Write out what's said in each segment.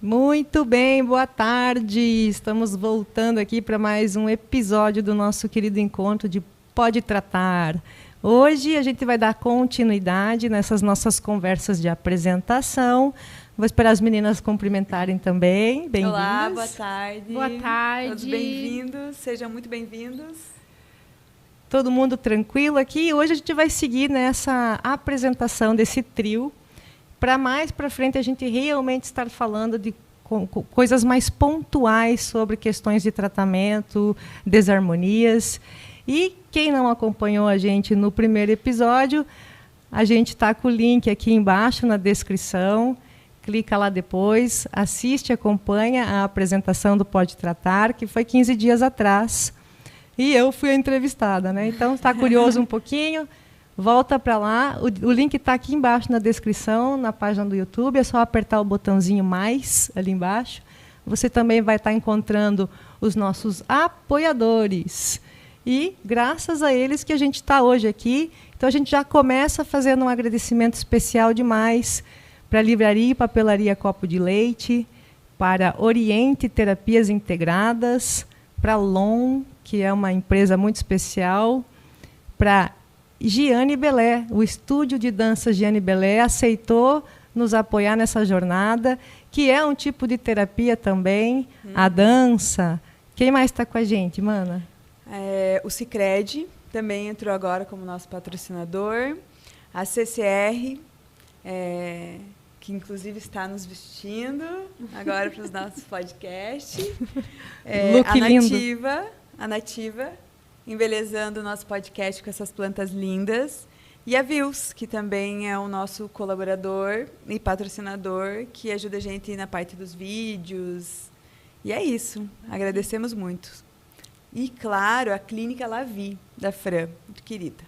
Muito bem, boa tarde. Estamos voltando aqui para mais um episódio do nosso querido encontro de Pode Tratar. Hoje a gente vai dar continuidade nessas nossas conversas de apresentação. Vou esperar as meninas cumprimentarem também. Bem-vindas. Olá, boa tarde. Boa tarde. Todos bem-vindos, sejam muito bem-vindos. Todo mundo tranquilo aqui? Hoje a gente vai seguir nessa apresentação desse trio, para mais para frente a gente realmente estar falando de coisas mais pontuais sobre questões de tratamento, desarmonias. E quem não acompanhou a gente no primeiro episódio, a gente está com o link aqui embaixo na descrição. Clica lá depois, assiste, acompanha a apresentação do Pode Tratar, que foi 15 dias atrás. E eu fui a entrevistada, né? Então, está curioso um pouquinho? Volta para lá. O link está aqui embaixo na descrição, na página do YouTube. É só apertar o botãozinho mais ali embaixo. Você também vai estar encontrando os nossos apoiadores. E graças a eles que a gente está hoje aqui. Então, a gente já começa fazendo um agradecimento especial demais para a Livraria e Papelaria Copo de Leite, para Oriente Terapias Integradas, para LOM, que é uma empresa muito especial, para Giane Belé, o estúdio de dança Giane Belé aceitou nos apoiar nessa jornada, que é um tipo de terapia também, a dança. Quem mais está com a gente, Mana? O Sicredi também entrou agora como nosso patrocinador. A CCR, que inclusive está nos vestindo agora para os nossos podcasts. Look lindo. A Nativa, embelezando o nosso podcast com essas plantas lindas. E a Vils, que também é o nosso colaborador e patrocinador, que ajuda a gente na parte dos vídeos. E é isso. Agradecemos muito. E, claro, a Clínica Lavi, da Fran, muito querida.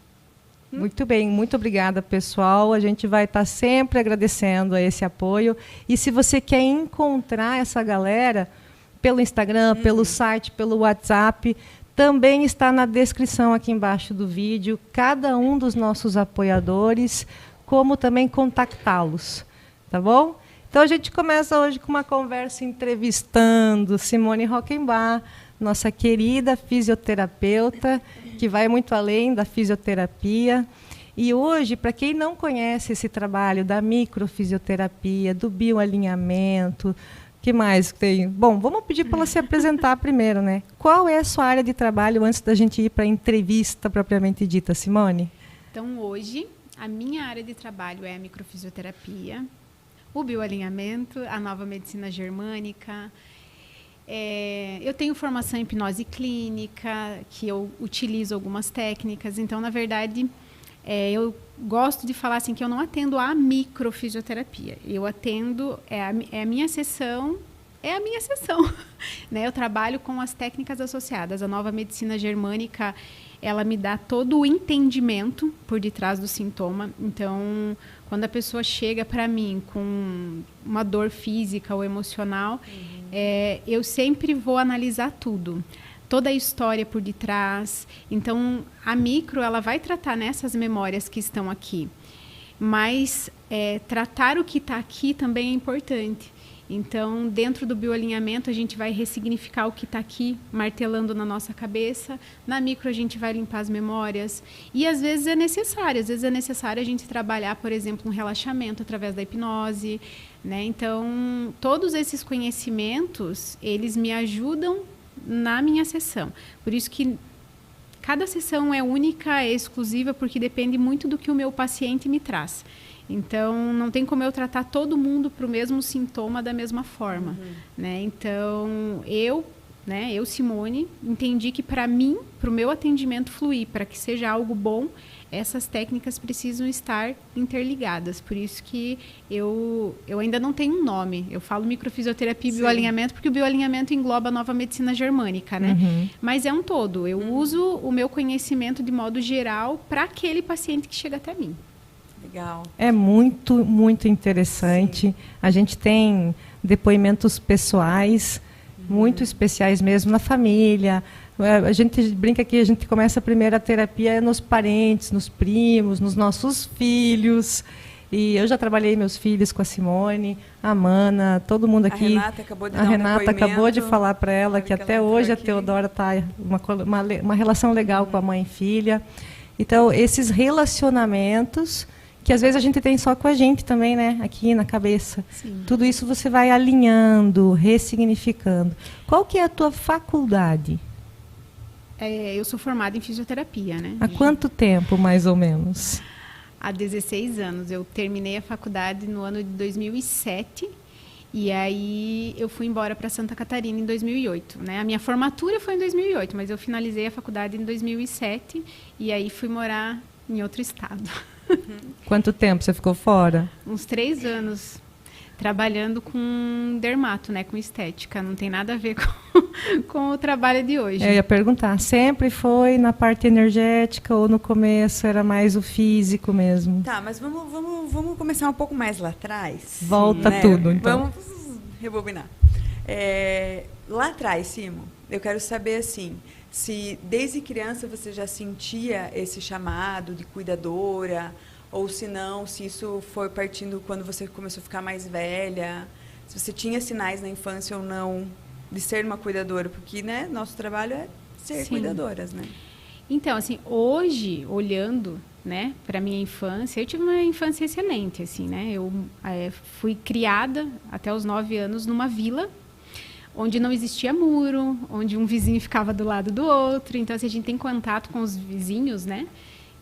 Muito bem, muito obrigada, pessoal. A gente vai estar sempre agradecendo a esse apoio. E se você quer encontrar essa galera pelo Instagram, pelo site, pelo WhatsApp, também está na descrição aqui embaixo do vídeo, cada um dos nossos apoiadores, como também contactá-los, tá bom? Então a gente começa hoje com uma conversa entrevistando Simone Rockenbach, nossa querida fisioterapeuta, que vai muito além da fisioterapia. E hoje, para quem não conhece esse trabalho da microfisioterapia, do bioalinhamento, que mais tem? Bom, vamos pedir para ela se apresentar primeiro, né? Qual é a sua área de trabalho antes da gente ir para a entrevista propriamente dita, Simone? Então, hoje, a minha área de trabalho é a microfisioterapia, o bioalinhamento, a nova medicina germânica. Eu tenho formação em hipnose clínica, que eu utilizo algumas técnicas. Então, na verdade, eu gosto de falar assim que eu não atendo a microfisioterapia. Eu atendo, a minha sessão, né? Eu trabalho com as técnicas associadas. A nova medicina germânica, ela me dá todo o entendimento por detrás do sintoma. Então, quando a pessoa chega para mim com uma dor física ou emocional, eu sempre vou analisar tudo. Toda a história por detrás. Então, a micro, ela vai tratar nessas memórias que estão aqui. Mas tratar o que está aqui também é importante. Então, dentro do bioalinhamento, a gente vai ressignificar o que está aqui, martelando na nossa cabeça. Na micro, a gente vai limpar as memórias. E, às vezes, é necessário. Às vezes, é necessário a gente trabalhar, por exemplo, um relaxamento através da hipnose, né? Então, todos esses conhecimentos, eles me ajudam na minha sessão. Por isso que cada sessão é única, é exclusiva, porque depende muito do que o meu paciente me traz. Então, não tem como eu tratar todo mundo para o mesmo sintoma da mesma forma. Né? Então, eu, Simone, entendi que para mim, para o meu atendimento fluir, para que seja algo bom, essas técnicas precisam estar interligadas. Por isso que eu ainda não tenho um nome. Eu falo microfisioterapia e bioalinhamento, porque o bioalinhamento engloba a nova medicina germânica, né? Mas é um todo. Eu uso o meu conhecimento de modo geral para aquele paciente que chega até mim. Legal. É muito, muito interessante. Sim. A gente tem depoimentos pessoais, muito especiais mesmo, na família. A gente brinca que a gente começa a primeira terapia nos parentes, nos primos, nos nossos filhos. E eu já trabalhei meus filhos com a Simone, a Mana, todo mundo aqui. Renata acabou de A dar um Renata acabou de depoimento. falar para ela que até hoje a aqui. Teodora está uma relação legal com a mãe e filha. Então, esses relacionamentos que às vezes a gente tem só com a gente também, né? Aqui na cabeça. Sim. Tudo isso você vai alinhando, ressignificando. Qual que é a tua faculdade? Eu sou formada em fisioterapia, né? Há quanto tempo, mais ou menos? Há 16 anos. Eu terminei a faculdade no ano de 2007 e aí eu fui embora para Santa Catarina em 2008, né? A minha formatura foi em 2008, mas eu finalizei a faculdade em 2007 e aí fui morar em outro estado. Quanto tempo você ficou fora? Uns 3 anos trabalhando com dermato, né? Com estética. Não tem nada a ver com o trabalho de hoje. Eu ia perguntar, sempre foi na parte energética ou no começo era mais o físico mesmo? Tá, mas vamos começar um pouco mais lá atrás. Volta tudo, então. Vamos rebobinar. Lá atrás, Simo, eu quero saber assim, se desde criança você já sentia esse chamado de cuidadora, ou se não, se isso foi partindo quando você começou a ficar mais velha, se você tinha sinais na infância ou não de ser uma cuidadora, porque, né, nosso trabalho é ser cuidadoras, né? Então, assim, hoje, olhando, né, para minha infância, eu tive uma infância excelente, assim, né? Eu fui criada até os 9 anos numa vila onde não existia muro, onde um vizinho ficava do lado do outro. Então, assim, a gente tem contato com os vizinhos, né?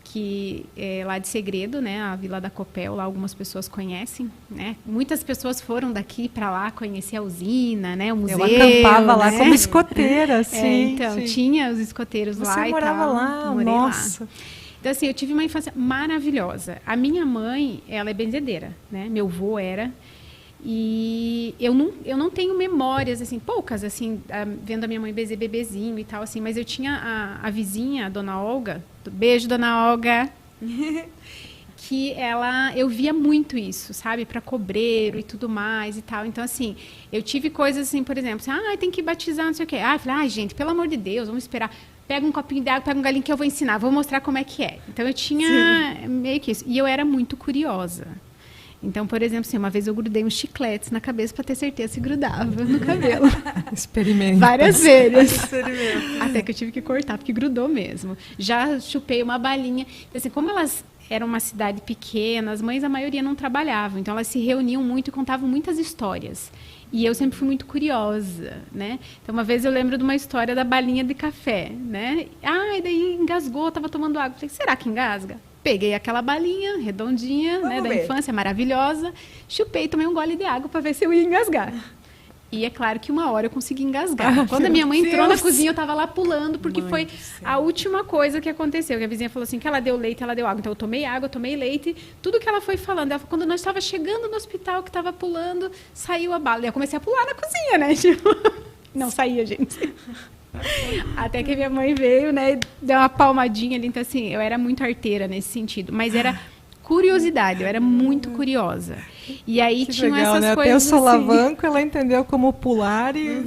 Que é lá de Segredo, né? A Vila da Copel, lá algumas pessoas conhecem, né? Muitas pessoas foram daqui para lá conhecer a usina, né? O museu. Eu acampava lá né? como escoteira, sim. Então, sim. tinha os escoteiros Você lá e tal. Você morava lá, morei nossa. Lá. Então, assim, eu tive uma infância maravilhosa. A minha mãe, ela é benzedeira, né? Meu avô era. E eu não tenho memórias, assim, poucas, assim, vendo a minha mãe benzer bebezinho e tal, assim. Mas eu tinha a vizinha, a dona Olga. Beijo, dona Olga. Que eu via muito isso, sabe? Para cobreiro e tudo mais e tal. Então, assim, eu tive coisas assim, por exemplo, assim, tem que batizar, não sei o quê. Eu falei, gente, pelo amor de Deus, vamos esperar. Pega um copinho de água, pega um galinho que eu vou ensinar, vou mostrar como é que é. Então, eu tinha meio que isso. E eu era muito curiosa. Então, por exemplo, assim, uma vez eu grudei uns chicletes na cabeça para ter certeza se grudava no cabelo. Experimento. Várias vezes. Até que eu tive que cortar, porque grudou mesmo. Já chupei uma balinha. Então, assim, como elas eram uma cidade pequena, as mães, a maioria não trabalhavam. Então, elas se reuniam muito e contavam muitas histórias. E eu sempre fui muito curiosa, né? Então, uma vez eu lembro de uma história da balinha de café, né? E daí engasgou, estava tomando água. Falei, será que engasga? Peguei aquela balinha redondinha, né, da infância, maravilhosa, chupei e tomei um gole de água para ver se eu ia engasgar. E é claro que uma hora eu consegui engasgar. Quando a minha mãe entrou na cozinha, eu estava lá pulando, porque foi a última coisa que aconteceu. Que a vizinha falou assim, que ela deu leite, ela deu água. Então eu tomei água, tomei leite, tudo que ela foi falando. Ela falou, quando nós estávamos chegando no hospital, que estava pulando, saiu a bala. E eu comecei a pular na cozinha, né? Não saía, gente. Até que a minha mãe veio, né, deu uma palmadinha ali. Então, assim, eu era muito arteira nesse sentido. Mas era curiosidade, eu era muito curiosa. E aí tinham legal, essas né? coisas Até o solavanco, ela entendeu como pular e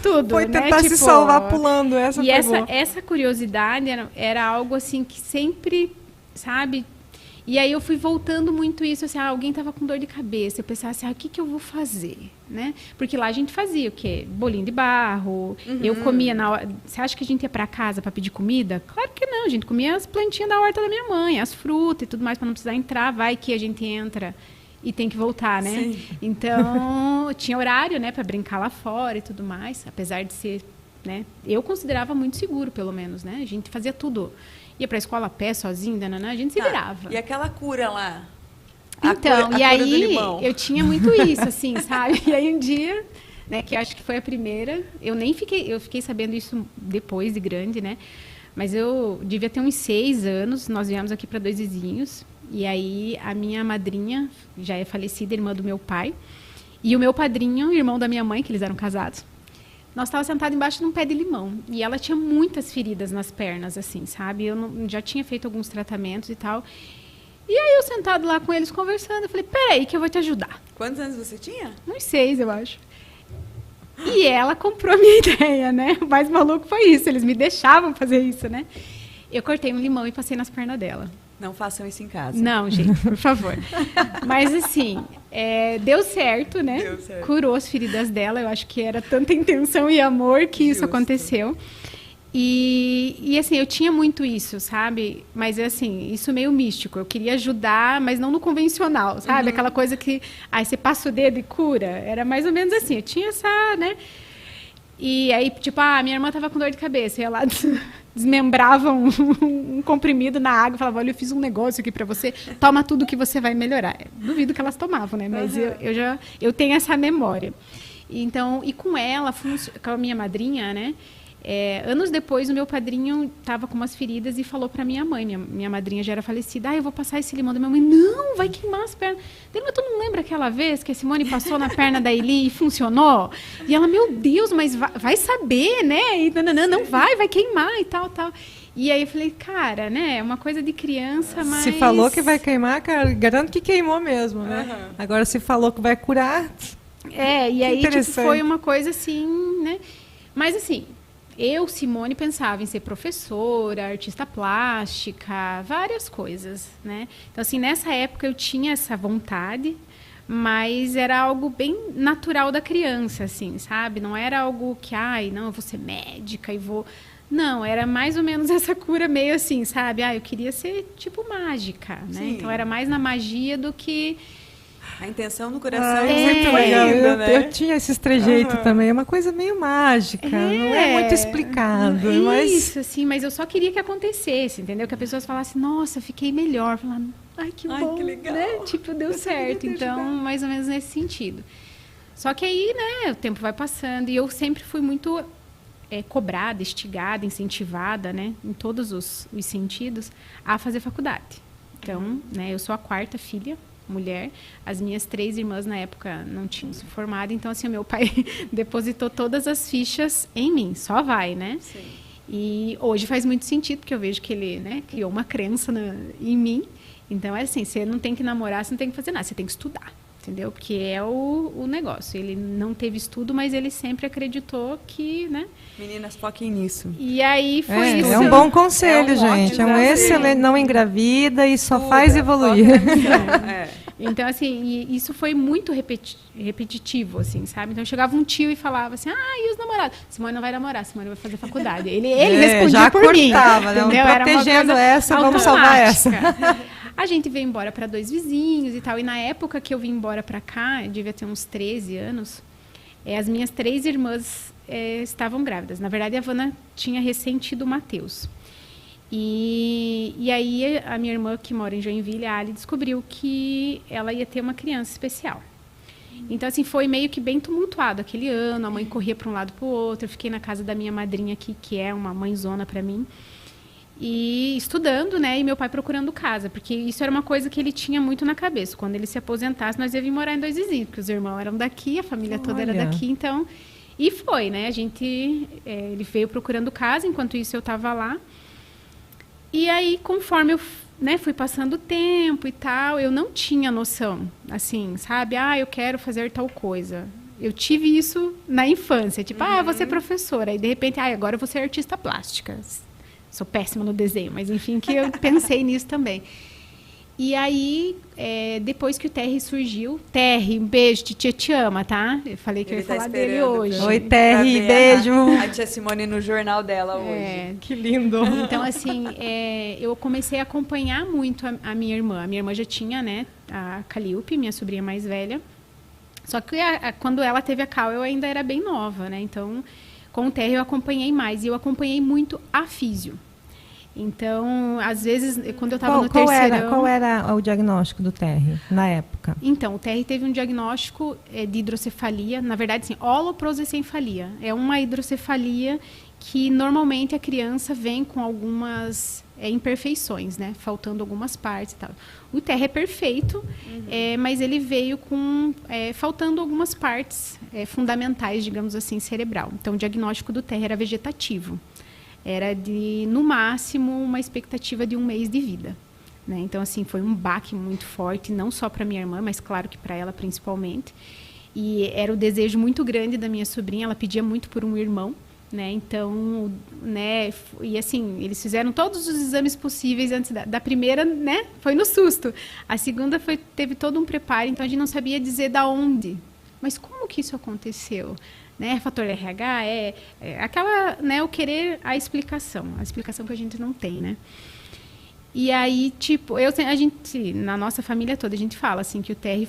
tudo, foi né? tentar se salvar pulando. E essa curiosidade era algo assim que sempre, sabe... E aí eu fui voltando muito isso, assim, alguém estava com dor de cabeça, eu pensava assim, o que eu vou fazer, né? Porque lá a gente fazia o quê? Bolinho de barro, eu comia na hora... Você acha que a gente ia para casa para pedir comida? Claro que não, a gente comia as plantinhas da horta da minha mãe, as frutas e tudo mais, para não precisar entrar, vai que a gente entra e tem que voltar, né? Sim. Então, tinha horário, né, para brincar lá fora e tudo mais, apesar de ser, né? Eu considerava muito seguro, pelo menos, né? A gente fazia tudo... Ia para a escola a pé, sozinho, a gente se virava. E aquela cura lá? Então, e aí eu tinha muito isso, assim, sabe? E aí um dia, né, que eu acho que foi a primeira, eu fiquei sabendo isso depois de grande, né? Mas eu devia ter uns 6 anos, nós viemos aqui para 2 vizinhos, e aí a minha madrinha, já é falecida, irmã do meu pai, e o meu padrinho, irmão da minha mãe, que eles eram casados, nós estávamos sentados embaixo de um pé de limão. E ela tinha muitas feridas nas pernas, assim, sabe? Eu já tinha feito alguns tratamentos e tal. E aí eu sentado lá com eles conversando, eu falei, peraí que eu vou te ajudar. Quantos anos você tinha? Uns 6, eu acho. E ela comprou a minha ideia, né? O mais maluco foi isso, eles me deixavam fazer isso, né? Eu cortei um limão e passei nas pernas dela. Não façam isso em casa. Não, gente, por favor. Mas assim, deu certo, né? Deu certo. Curou as feridas dela. Eu acho que era tanta intenção e amor que isso aconteceu. E assim, eu tinha muito isso, sabe? Mas assim, isso meio místico. Eu queria ajudar, mas não no convencional, sabe? Aquela coisa que, você passa o dedo e cura. Era mais ou menos assim. Eu tinha essa, né? E aí, tipo, minha irmã tava com dor de cabeça. Eu ia lá, desmembrava um comprimido na água e falava, olha, eu fiz um negócio aqui pra você. Toma tudo que você vai melhorar. Duvido que elas tomavam, né? Mas eu tenho essa memória. Então, e com ela, com a minha madrinha, né? Anos depois, o meu padrinho estava com umas feridas e falou para minha mãe, minha madrinha já era falecida, eu vou passar esse limão da minha mãe. Não, vai queimar as pernas. Mas tu não lembra aquela vez que a Simone passou na perna da Eli e funcionou? E ela, meu Deus, mas vai saber, né? E não vai queimar e tal. E aí eu falei, cara, né? É uma coisa de criança, mas... Se falou que vai queimar, cara, garanto que queimou mesmo, né? Agora, se falou que vai curar... e aí tipo, foi uma coisa assim, né? Mas assim... Eu, Simone, pensava em ser professora, artista plástica, várias coisas, né? Então, assim, nessa época eu tinha essa vontade, mas era algo bem natural da criança, assim, sabe? Não era algo que, não, eu vou ser médica e vou... Não, era mais ou menos essa cura meio assim, sabe? Eu queria ser, tipo, mágica, né? Sim. Então, era mais na magia do que... A intenção no coração muito legal. Eu tinha esse trejeito também. É uma coisa meio mágica. Não é muito explicado. Isso, assim, mas eu só queria que acontecesse, entendeu? Que as pessoas falassem, nossa, fiquei melhor. Falando, que bom, que legal. Né? Tipo, deu certo. Então, mais ou menos nesse sentido. Só que aí, né, o tempo vai passando e eu sempre fui muito cobrada, instigada, incentivada, né, em todos os sentidos, a fazer faculdade. Então, né, eu sou a 4ª filha, mulher. As minhas 3 irmãs na época não tinham se formado, então assim, o meu pai depositou todas as fichas em mim, só vai, né? Sim. E hoje faz muito sentido, porque eu vejo que ele, né, criou uma crença em mim. Então é assim, você não tem que namorar, você não tem que fazer nada, você tem que estudar, entendeu? Porque é o negócio. Ele não teve estudo, mas ele sempre acreditou que, né? Meninas, foquem nisso. E aí foi isso. É um bom conselho, gente. É um excelente, não engravida e só faz evoluir. Então, assim, isso foi muito repetitivo, assim, sabe? Então, chegava um tio e falava assim, e os namorados? Simone não vai namorar, Simone vai fazer faculdade. Ele respondia já por cortava, mim. Né? Protegendo essa, vamos salvar essa. A gente veio embora para 2 vizinhos e tal. E na época que eu vim embora para cá, eu devia ter uns 13 anos, as minhas 3 irmãs estavam grávidas. Na verdade, a Vanna tinha recém-tido o Matheus. E aí a minha irmã, que mora em Joinville, a Ali, descobriu que ela ia ter uma criança especial. Então, assim, foi meio que bem tumultuado aquele ano. A mãe corria para um lado para o outro. Eu fiquei na casa da minha madrinha aqui, que é uma mãezona para mim. E estudando, né? E meu pai procurando casa. Porque isso era uma coisa que ele tinha muito na cabeça. Quando ele se aposentasse, nós íamos vir morar em 2 vizinhos. Porque os irmãos eram daqui, a família toda era daqui. Então, e foi, né? Ele veio procurando casa. Enquanto isso, eu estava lá. E aí, conforme eu fui passando o tempo e tal, eu não tinha noção, assim, sabe? Eu quero fazer tal coisa. Eu tive isso na infância, tipo, eu vou ser professora. E, de repente, agora eu vou ser artista plástica. Sou péssima no desenho, mas, enfim, que eu pensei nisso também. E aí, depois que o Terry surgiu... Terry, um beijo, titia te ama, tá? Eu falei que eu ia falar dele hoje. Oi, Terry, beijo. A tia Simone no jornal dela hoje. Que lindo. Então, assim, eu comecei a acompanhar muito a minha irmã. A minha irmã já tinha, né, a Calliope, minha sobrinha mais velha. Só que quando ela teve a Cal, eu ainda era bem nova, né? Então, com o Terry eu acompanhei mais. E eu acompanhei muito a físio. Então, às vezes, quando eu estava no terceirão... Qual era o diagnóstico do Terry, na época? Então, o Terry teve um diagnóstico de hidrocefalia, na verdade, assim, holoprosencefalia. É uma hidrocefalia que, normalmente, a criança vem com algumas imperfeições, né? Faltando algumas partes e tal. O Terry é perfeito, mas ele veio com faltando algumas partes fundamentais, digamos assim, cerebral. Então, o diagnóstico do Terry era vegetativo. Era de, no máximo, uma expectativa de 1 mês de vida. Né? Então, assim, foi um baque muito forte, não só para minha irmã, mas, claro, que para ela, principalmente. E era o desejo muito grande da minha sobrinha, ela pedia muito por um irmão. né? Então, né, e assim, eles fizeram todos os exames possíveis antes da primeira, né? Foi no susto. A segunda teve todo um preparo, então a gente não sabia dizer da onde. Mas como que isso aconteceu? Né? Fator RH é aquela, né, o querer a explicação que a gente não tem, né? E aí, tipo, a gente, na nossa família toda, a gente fala assim que o Terry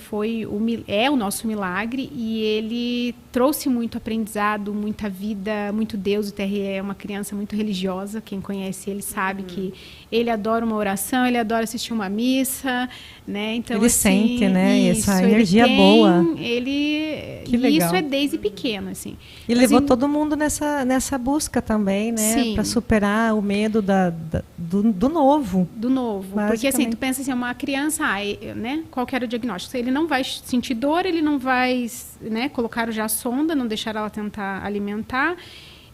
é o nosso milagre e ele trouxe muito aprendizado, muita vida, muito Deus. O Terry é uma criança muito religiosa, quem conhece ele sabe que ele adora uma oração, ele adora assistir uma missa, né? Então, ele assim, sente, né? Isso, essa energia boa. Que legal. Isso é desde pequeno, assim. E levou todo mundo nessa busca também, né? Para superar o medo do novo. Do novo. Porque assim, tu pensa assim, uma criança, né? Qual que era o diagnóstico? Ele não vai sentir dor, ele não vai, né? Colocaram já a sonda, não deixaram ela tentar alimentar.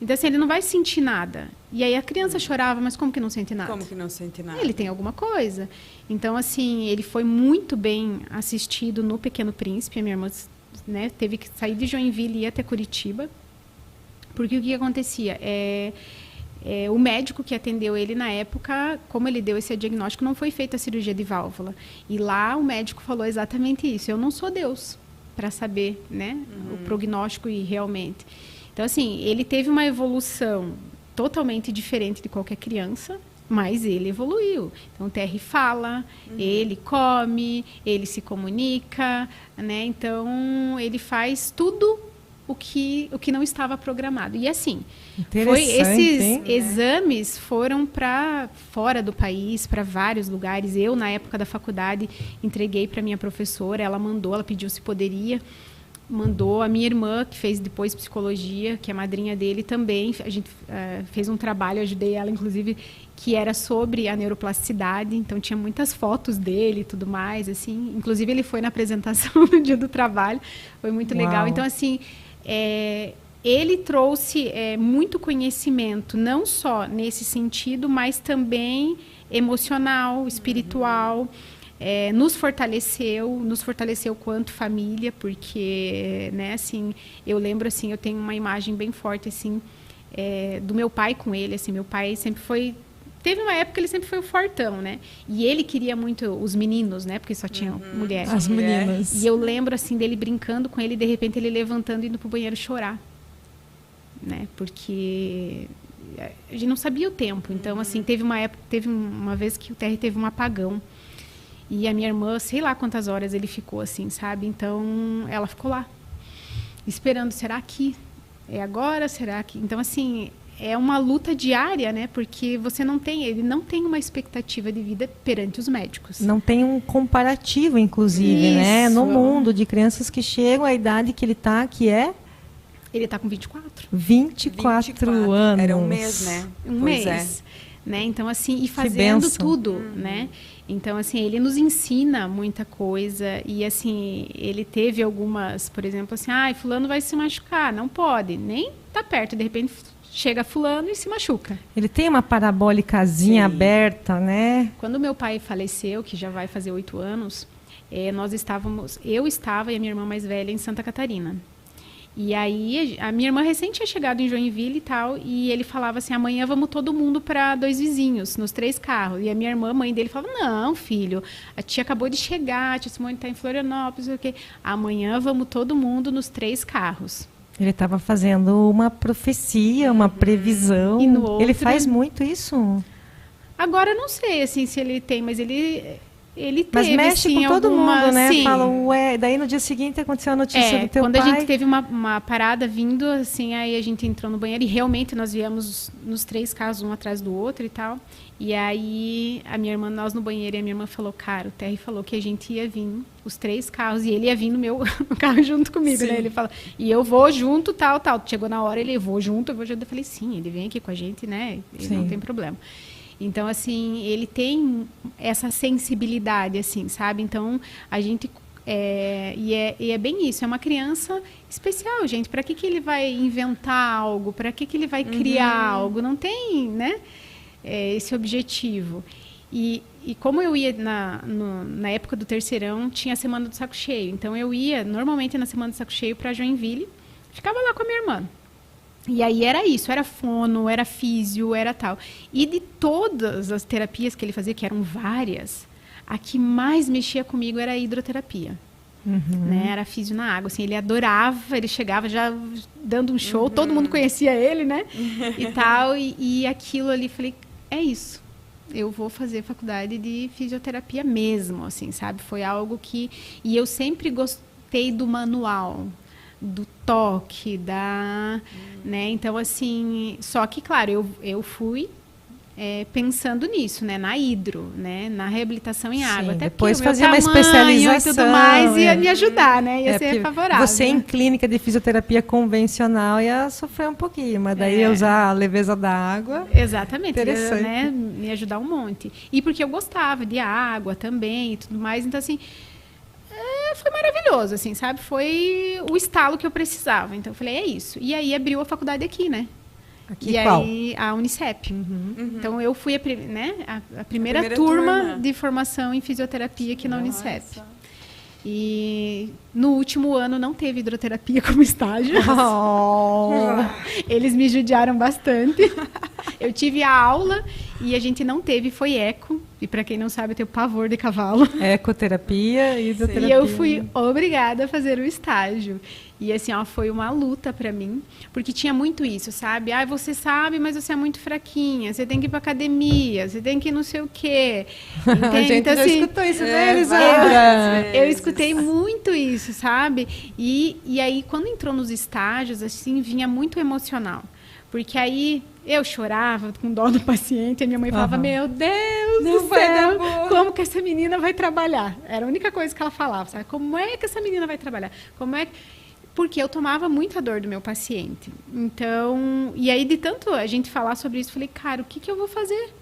Então, assim, ele não vai sentir nada. E aí a criança chorava, mas como que não sente nada? Como que não sente nada? Ele tem alguma coisa. Então, assim, ele foi muito bem assistido no Pequeno Príncipe. A minha irmã, né, teve que sair de Joinville e ir até Curitiba. Porque o que acontecia? O médico que atendeu ele na época, como ele deu esse diagnóstico, não foi feita a cirurgia de válvula. E lá o médico falou exatamente isso. Eu não sou Deus para saber, né, o prognóstico e realmente. Então, assim, ele teve uma evolução totalmente diferente de qualquer criança, mas ele evoluiu. Então, o Terry fala, ele come, ele se comunica, né? Então, ele faz tudo o que não estava programado. E assim, esses exames foram para fora do país, para vários lugares. Eu, na época da faculdade, entreguei para minha professora, ela pediu se poderia, mandou. A minha irmã, que fez depois psicologia, que é madrinha dele também, a gente fez um trabalho, ajudei ela, inclusive, que era sobre a neuroplasticidade, então tinha muitas fotos dele e tudo mais, assim. Inclusive, ele foi na apresentação no dia do trabalho, foi muito legal. Então, assim, ele trouxe muito conhecimento, não só nesse sentido, mas também emocional, espiritual. Nos fortaleceu quanto família, porque, né, assim, eu lembro, assim, eu tenho uma imagem bem forte, assim, do meu pai com ele, assim, meu pai sempre foi, teve uma época que ele sempre foi o fortão, né, e ele queria muito os meninos, né, porque só tinha mulher. As meninas. E eu lembro, assim, dele brincando com ele, e de repente ele levantando e indo pro banheiro chorar, né, porque a gente não sabia o tempo, então, assim, teve uma vez que o Terry teve um apagão. E a minha irmã, sei lá quantas horas ele ficou assim, sabe? Então, ela ficou lá, esperando. Será que é agora? Será que... Então, assim, é uma luta diária, né? Porque ele não tem uma expectativa de vida perante os médicos. Não tem um comparativo, inclusive, né? No mundo de crianças que chegam à idade que ele está, que é... Ele está com 24. 24 anos. Era um mês, né? Um mês. Né? Então, assim, e fazendo tudo, né? Então, assim, ele nos ensina muita coisa e, assim, ele teve algumas, por exemplo, assim, fulano vai se machucar, não pode, nem tá perto, de repente chega fulano e se machuca. Ele tem uma parabólicazinha aberta, né? Quando meu pai faleceu, que já vai fazer 8 anos, eu estava e a minha irmã mais velha em Santa Catarina. E aí, a minha irmã recém tinha chegado em Joinville e tal, e ele falava assim, amanhã vamos todo mundo para 2 vizinhos, nos 3 carros. E a minha irmã, mãe dele, falava, não, filho, a tia acabou de chegar, a tia Simone está em Florianópolis, não sei o quê. Amanhã vamos todo mundo nos 3 carros. Ele estava fazendo uma profecia, uma previsão. E no outro, ele faz muito isso? Agora, eu não sei, assim, se ele tem, mas ele teve, mas mexe assim, com todo mundo, né? Sim. Fala, daí no dia seguinte aconteceu a notícia do teu quando pai. Quando a gente teve uma parada vindo, assim, aí a gente entrou no banheiro e realmente nós viemos nos 3 carros, um atrás do outro e tal. E aí a minha irmã, nós no banheiro, e a minha irmã falou, cara, o Terry falou que a gente ia vir, os 3 carros, e ele ia vir no meu no carro junto comigo, sim, né? Ele falou, e eu vou junto, tal. Chegou na hora, ele, eu vou junto. Eu falei, sim, ele vem aqui com a gente, né? Ele não tem problema. Então, assim, ele tem essa sensibilidade, assim, sabe? Então, a gente... é bem isso, é uma criança especial, gente. Para que ele vai inventar algo? Para que ele vai criar algo? Não tem, né? Esse objetivo. E como eu ia na época do terceirão, tinha a Semana do Saco Cheio. Então, eu ia, normalmente, na Semana do Saco Cheio para Joinville. Ficava lá com a minha irmã. E aí era isso, era fono, era físio, era tal. E de todas as terapias que ele fazia, que eram várias, a que mais mexia comigo era a hidroterapia. Né? Era físio na água, assim, ele adorava, ele chegava já dando um show, todo mundo conhecia ele, né? E tal, e aquilo ali, falei, é isso. Eu vou fazer faculdade de fisioterapia mesmo, assim, sabe? Foi algo que... E eu sempre gostei do manual, do toque, né? Então, assim... Só que, claro, eu fui pensando nisso, né? Na hidro, né? Na reabilitação em água. Até depois fazia uma especialização. E tudo mais ia me ajudar, né? Ia ser favorável. Você, em clínica de fisioterapia convencional, ia sofrer um pouquinho, mas daí ia usar a leveza da água. Exatamente. Interessante. Né? Me ajudar um monte. E porque eu gostava de água também e tudo mais. Então, assim... foi maravilhoso, assim, sabe? Foi o estalo que eu precisava. Então, eu falei, é isso. E aí, abriu a faculdade aqui, né? Aqui e qual? aí, a Unicep. Então, eu fui a primeira turma de formação em fisioterapia aqui na Unicep. E no último ano não teve hidroterapia como estágio. Eles me judiaram bastante. Eu tive a aula e a gente não teve, foi eco. E para quem não sabe, eu tenho pavor de cavalo. Ecoterapia e hidroterapia. E eu fui obrigada a fazer o estágio. E assim, ó, foi uma luta para mim, porque tinha muito isso, sabe? Ah, você sabe, mas você é muito fraquinha, você tem que ir pra academia, você tem que ir não sei o quê. Entende? A gente então, já assim, escutou isso, né, Elisandra? Eu escutei muito isso, sabe? E aí, quando entrou nos estágios, assim, vinha muito emocional. Porque aí eu chorava com dó do paciente, e a minha mãe falava, meu Deus do céu, como que essa menina vai trabalhar? Era a única coisa que ela falava, sabe? Como é que essa menina vai trabalhar? Como é que... Porque eu tomava muita dor do meu paciente. Então, e aí de tanto a gente falar sobre isso, eu falei, cara, o que eu vou fazer?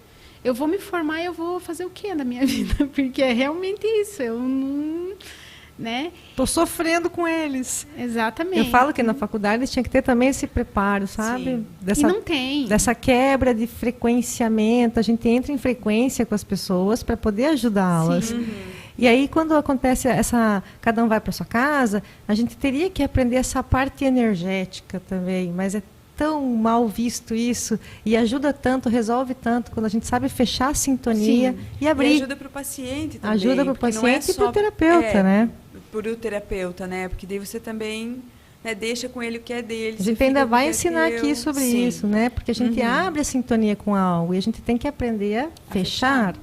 Eu vou me formar e eu vou fazer o quê na minha vida? Porque é realmente isso, eu não... Né? Tô sofrendo com eles. Exatamente. Eu falo que na faculdade eles tinham que ter também esse preparo, sabe? E não tem. Dessa quebra de frequenciamento. A gente entra em frequência com as pessoas para poder ajudá-las. E aí, quando acontece cada um vai para sua casa, a gente teria que aprender essa parte energética também, mas é tão mal visto isso, e ajuda tanto, resolve tanto, quando a gente sabe fechar a sintonia e abrir. E ajuda para o paciente também. Ajuda para o paciente e para o terapeuta, né? Para o terapeuta, né? Porque daí você também... Né, deixa com ele o que é dele. A gente ainda vai ensinar aqui sobre isso, né? Porque a gente abre a sintonia com algo e a gente tem que aprender a fechar.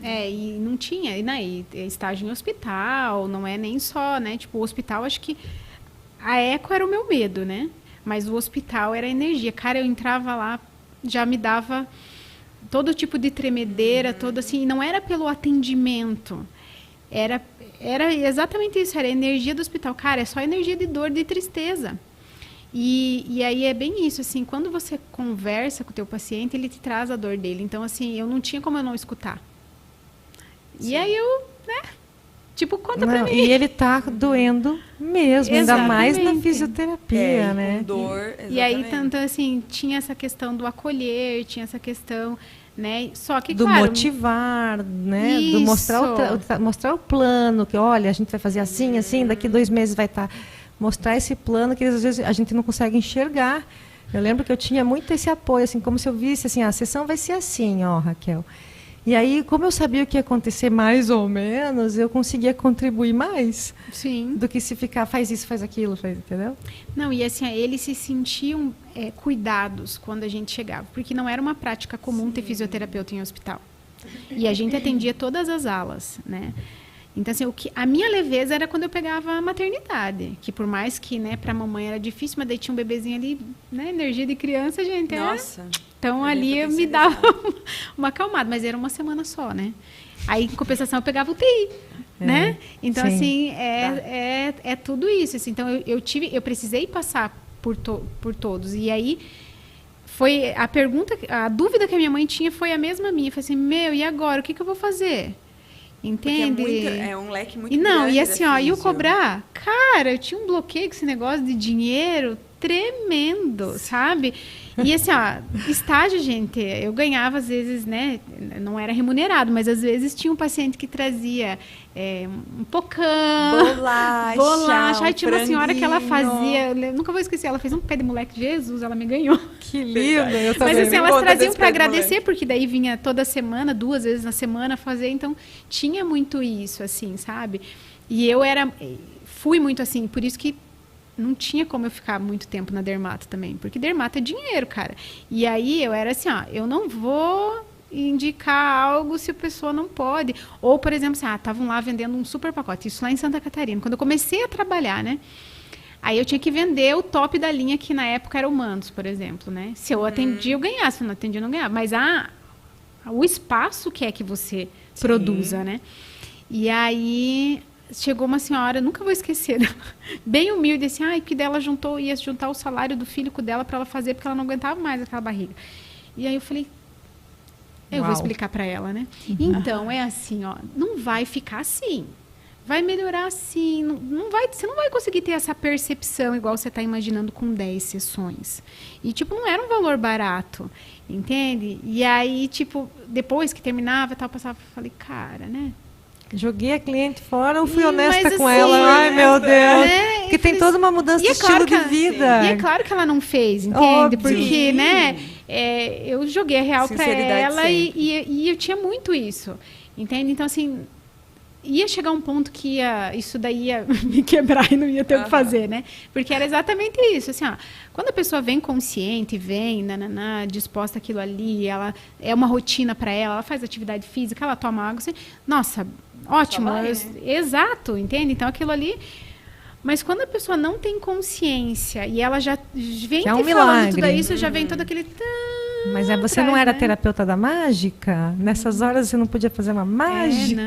E não tinha, e estágio em hospital, não é nem só, né? Tipo, o hospital, acho que a eco era o meu medo, né? Mas o hospital era a energia. Cara, eu entrava lá, já me dava todo tipo de tremedeira, todo assim, e não era pelo atendimento. Era exatamente isso, era a energia do hospital. Cara, é só energia de dor, de tristeza. E aí é bem isso, assim, quando você conversa com o teu paciente, ele te traz a dor dele. Então, assim, eu não tinha como eu não escutar. E aí eu, né, tipo, conta pra mim. E ele tá doendo mesmo, ainda mais na fisioterapia, né? Com dor, exatamente. E aí, tanto assim, tinha essa questão do acolher, tinha essa questão, né? Só que, do claro, motivar, né? Isso. Do mostrar o plano, que olha, a gente vai fazer assim, assim, daqui 2 meses vai estar... Mostrar esse plano que às vezes a gente não consegue enxergar. Eu lembro que eu tinha muito esse apoio, assim, como se eu visse assim, a sessão vai ser assim, ó, Raquel. E aí, como eu sabia o que ia acontecer mais ou menos, eu conseguia contribuir mais. Sim. Do que se ficar, faz isso, faz aquilo, entendeu? Não, e assim, eles se sentiam cuidados quando a gente chegava, porque não era uma prática comum ter fisioterapeuta em hospital. E a gente atendia todas as alas, né? Então, assim, a minha leveza era quando eu pegava a maternidade, que por mais que, né, para a mamãe era difícil, mas daí tinha um bebezinho ali, né, energia de criança, gente. Nossa. Então, ali eu me dava uma acalmada, mas era uma semana só, né? Aí, em compensação, eu pegava o UTI, né? Então, sim. Assim, é tudo isso. Assim. Então, eu precisei passar por todos. E aí, foi a dúvida que a minha mãe tinha foi a mesma minha. Eu falei assim, e agora? O que eu vou fazer? Entende? É um leque muito grande. E assim, ó, e eu cobrar? Cara, eu tinha um bloqueio com esse negócio de dinheiro, tremendo, sabe? E assim, ó, estágio, gente, eu ganhava às vezes, né? Não era remunerado, mas às vezes tinha um paciente que trazia um pocã, bolacha. Aí tinha uma senhora que ela fazia, eu nunca vou esquecer, ela fez um pé de moleque, Jesus, ela me ganhou. Que lindo! Eu também. Mas assim, elas traziam para agradecer, porque daí vinha toda semana, 2 vezes na semana fazer, então tinha muito isso, assim, sabe? E eu fui muito assim, por isso que não tinha como eu ficar muito tempo na dermato também, porque dermato é dinheiro, cara. E aí eu era assim, ó, eu não vou indicar algo se a pessoa não pode. Ou, por exemplo, assim, estavam lá vendendo um super pacote, isso lá em Santa Catarina, quando eu comecei a trabalhar, né? Aí eu tinha que vender o top da linha, que na época era o Mandos, por exemplo, né? Se eu atendia, eu ganhava, se eu não atendia, eu não ganhava. Mas o espaço que é que você produza, né? E aí chegou uma senhora, nunca vou esquecer, bem humilde, assim, que dela ia juntar o salário do filho dela para ela fazer, porque ela não aguentava mais aquela barriga. E aí eu falei, eu vou explicar para ela, né? Então, é assim, ó, não vai ficar assim. Vai melhorar assim, você não vai conseguir ter essa percepção igual você está imaginando com 10 sessões. E, tipo, não era um valor barato, entende? E aí, tipo, depois que terminava, eu passava, falei, cara, né? Joguei a cliente fora ou fui honesta com assim, ela? Ai, meu Deus. Porque tem toda uma mudança de estilo de vida. E é claro que ela não fez, entende? Óbvio. Porque, né, eu joguei a real para ela e eu tinha muito isso, entende? Então, assim, ia chegar um ponto que isso daí ia me quebrar e não ia ter o que fazer, né? Porque era exatamente isso, assim, quando a pessoa vem consciente, vem disposta àquilo ali, ela é uma rotina para ela faz atividade física, ela toma água, assim, nossa, ótimo, né? Exato, entende? Então aquilo ali, mas quando a pessoa não tem consciência e ela já vem é um falando milagre. tudo isso, já vem todo aquele mas você não era terapeuta da mágica? Nessas horas você não podia fazer uma mágica?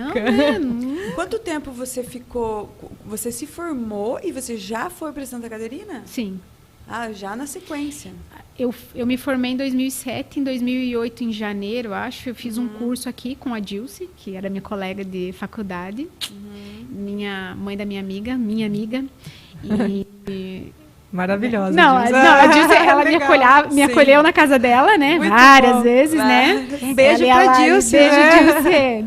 Não. Quanto tempo você ficou? Você se formou e você já foi para Santa Catarina? Sim. Já na sequência. Eu me formei em 2007, em 2008, em janeiro, acho, eu fiz um curso aqui com a Dilce, que era minha colega de faculdade, mãe da minha amiga, e maravilhosa. Não, a Dilce, ela me acolheu na casa dela, né? Muito várias bom. vezes, né? Um beijo pra Dilce. Beijo, Dilce.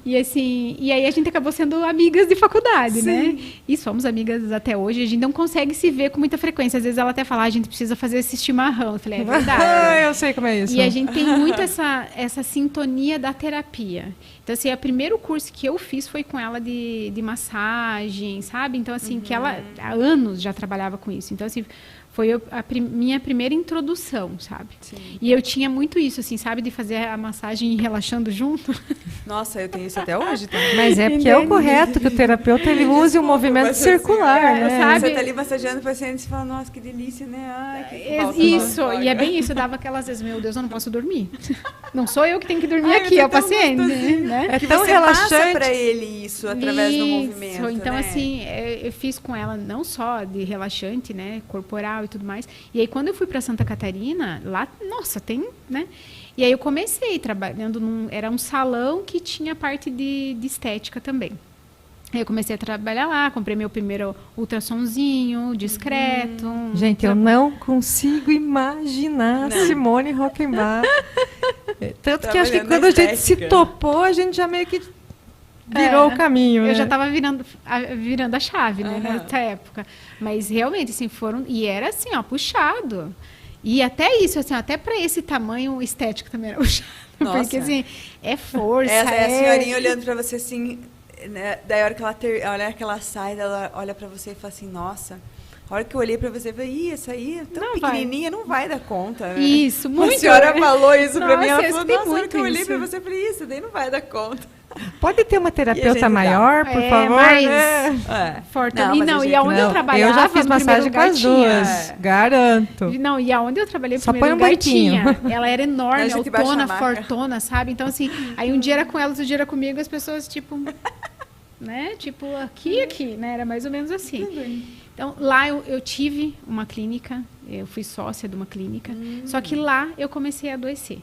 E assim, e aí a gente acabou sendo amigas de faculdade, né? E somos amigas até hoje. A gente não consegue se ver com muita frequência. Às vezes ela até fala, a gente precisa fazer esse chimarrão. Eu falei, é verdade. Eu sei como é isso. E a gente tem muito essa sintonia da terapia. Então, assim, o primeiro curso que eu fiz foi com ela de massagem, sabe? Então, assim, que ela há anos já trabalhava com isso. Então, assim, foi minha primeira introdução, sabe? Sim. E eu tinha muito isso, assim, sabe? De fazer a massagem e relaxando junto. Nossa, eu tenho isso até hoje também. Mas é porque é o correto que o terapeuta ele use o movimento circular, né? Sabe? Você tá ali massageando o paciente e fala, nossa, que delícia, né? Ai, que falta, isso, e é bem isso. Eu dava aquelas vezes, meu Deus, eu não posso dormir. Não sou eu que tenho que dormir aqui, é o paciente. Né? É tão relaxante. Passa pra ele isso através do movimento. Então, né? assim, eu fiz com ela não só de relaxante, né? Corporal e tudo mais. E aí, quando eu fui para Santa Catarina, lá, nossa, tem, né? E aí eu comecei trabalhando era um salão que tinha parte de estética também. Aí eu comecei a trabalhar lá, comprei meu primeiro ultrassomzinho, discreto. Gente, eu não consigo imaginar Simone Rockenbach. Tanto que acho que quando a gente se topou, a gente já meio que virou o caminho. Eu já estava virando a chave, né, nessa época. Mas realmente, assim, e era assim, ó, puxado. E até isso, assim, até para esse tamanho estético também era puxado. Nossa. Porque, assim, é força. A senhorinha olhando para você assim, né, daí a hora que ela sai, ela olha para você e fala assim, nossa... A hora que eu olhei pra você, eu falei, essa aí é tão pequenininha, não vai dar conta, né? Isso, muito. A senhora falou isso pra mim, ela falou, nossa, a hora que eu olhei pra você, eu falei, isso daí não vai dar conta. Pode ter uma terapeuta maior, por favor? Mais forte. E aonde eu trabalhava, eu já fiz massagem com as duas, garanto. Não, e aonde eu trabalhei no Só primeiro põe um lugar tinha. banquinho. Ela era enorme, autona, fortona, sabe? Então, assim, aí um dia era com ela, outro dia era comigo, as pessoas, tipo, né? Tipo, aqui, né? Era mais ou menos assim. Então, lá eu tive uma clínica, eu fui sócia de uma clínica, só que lá eu comecei a adoecer.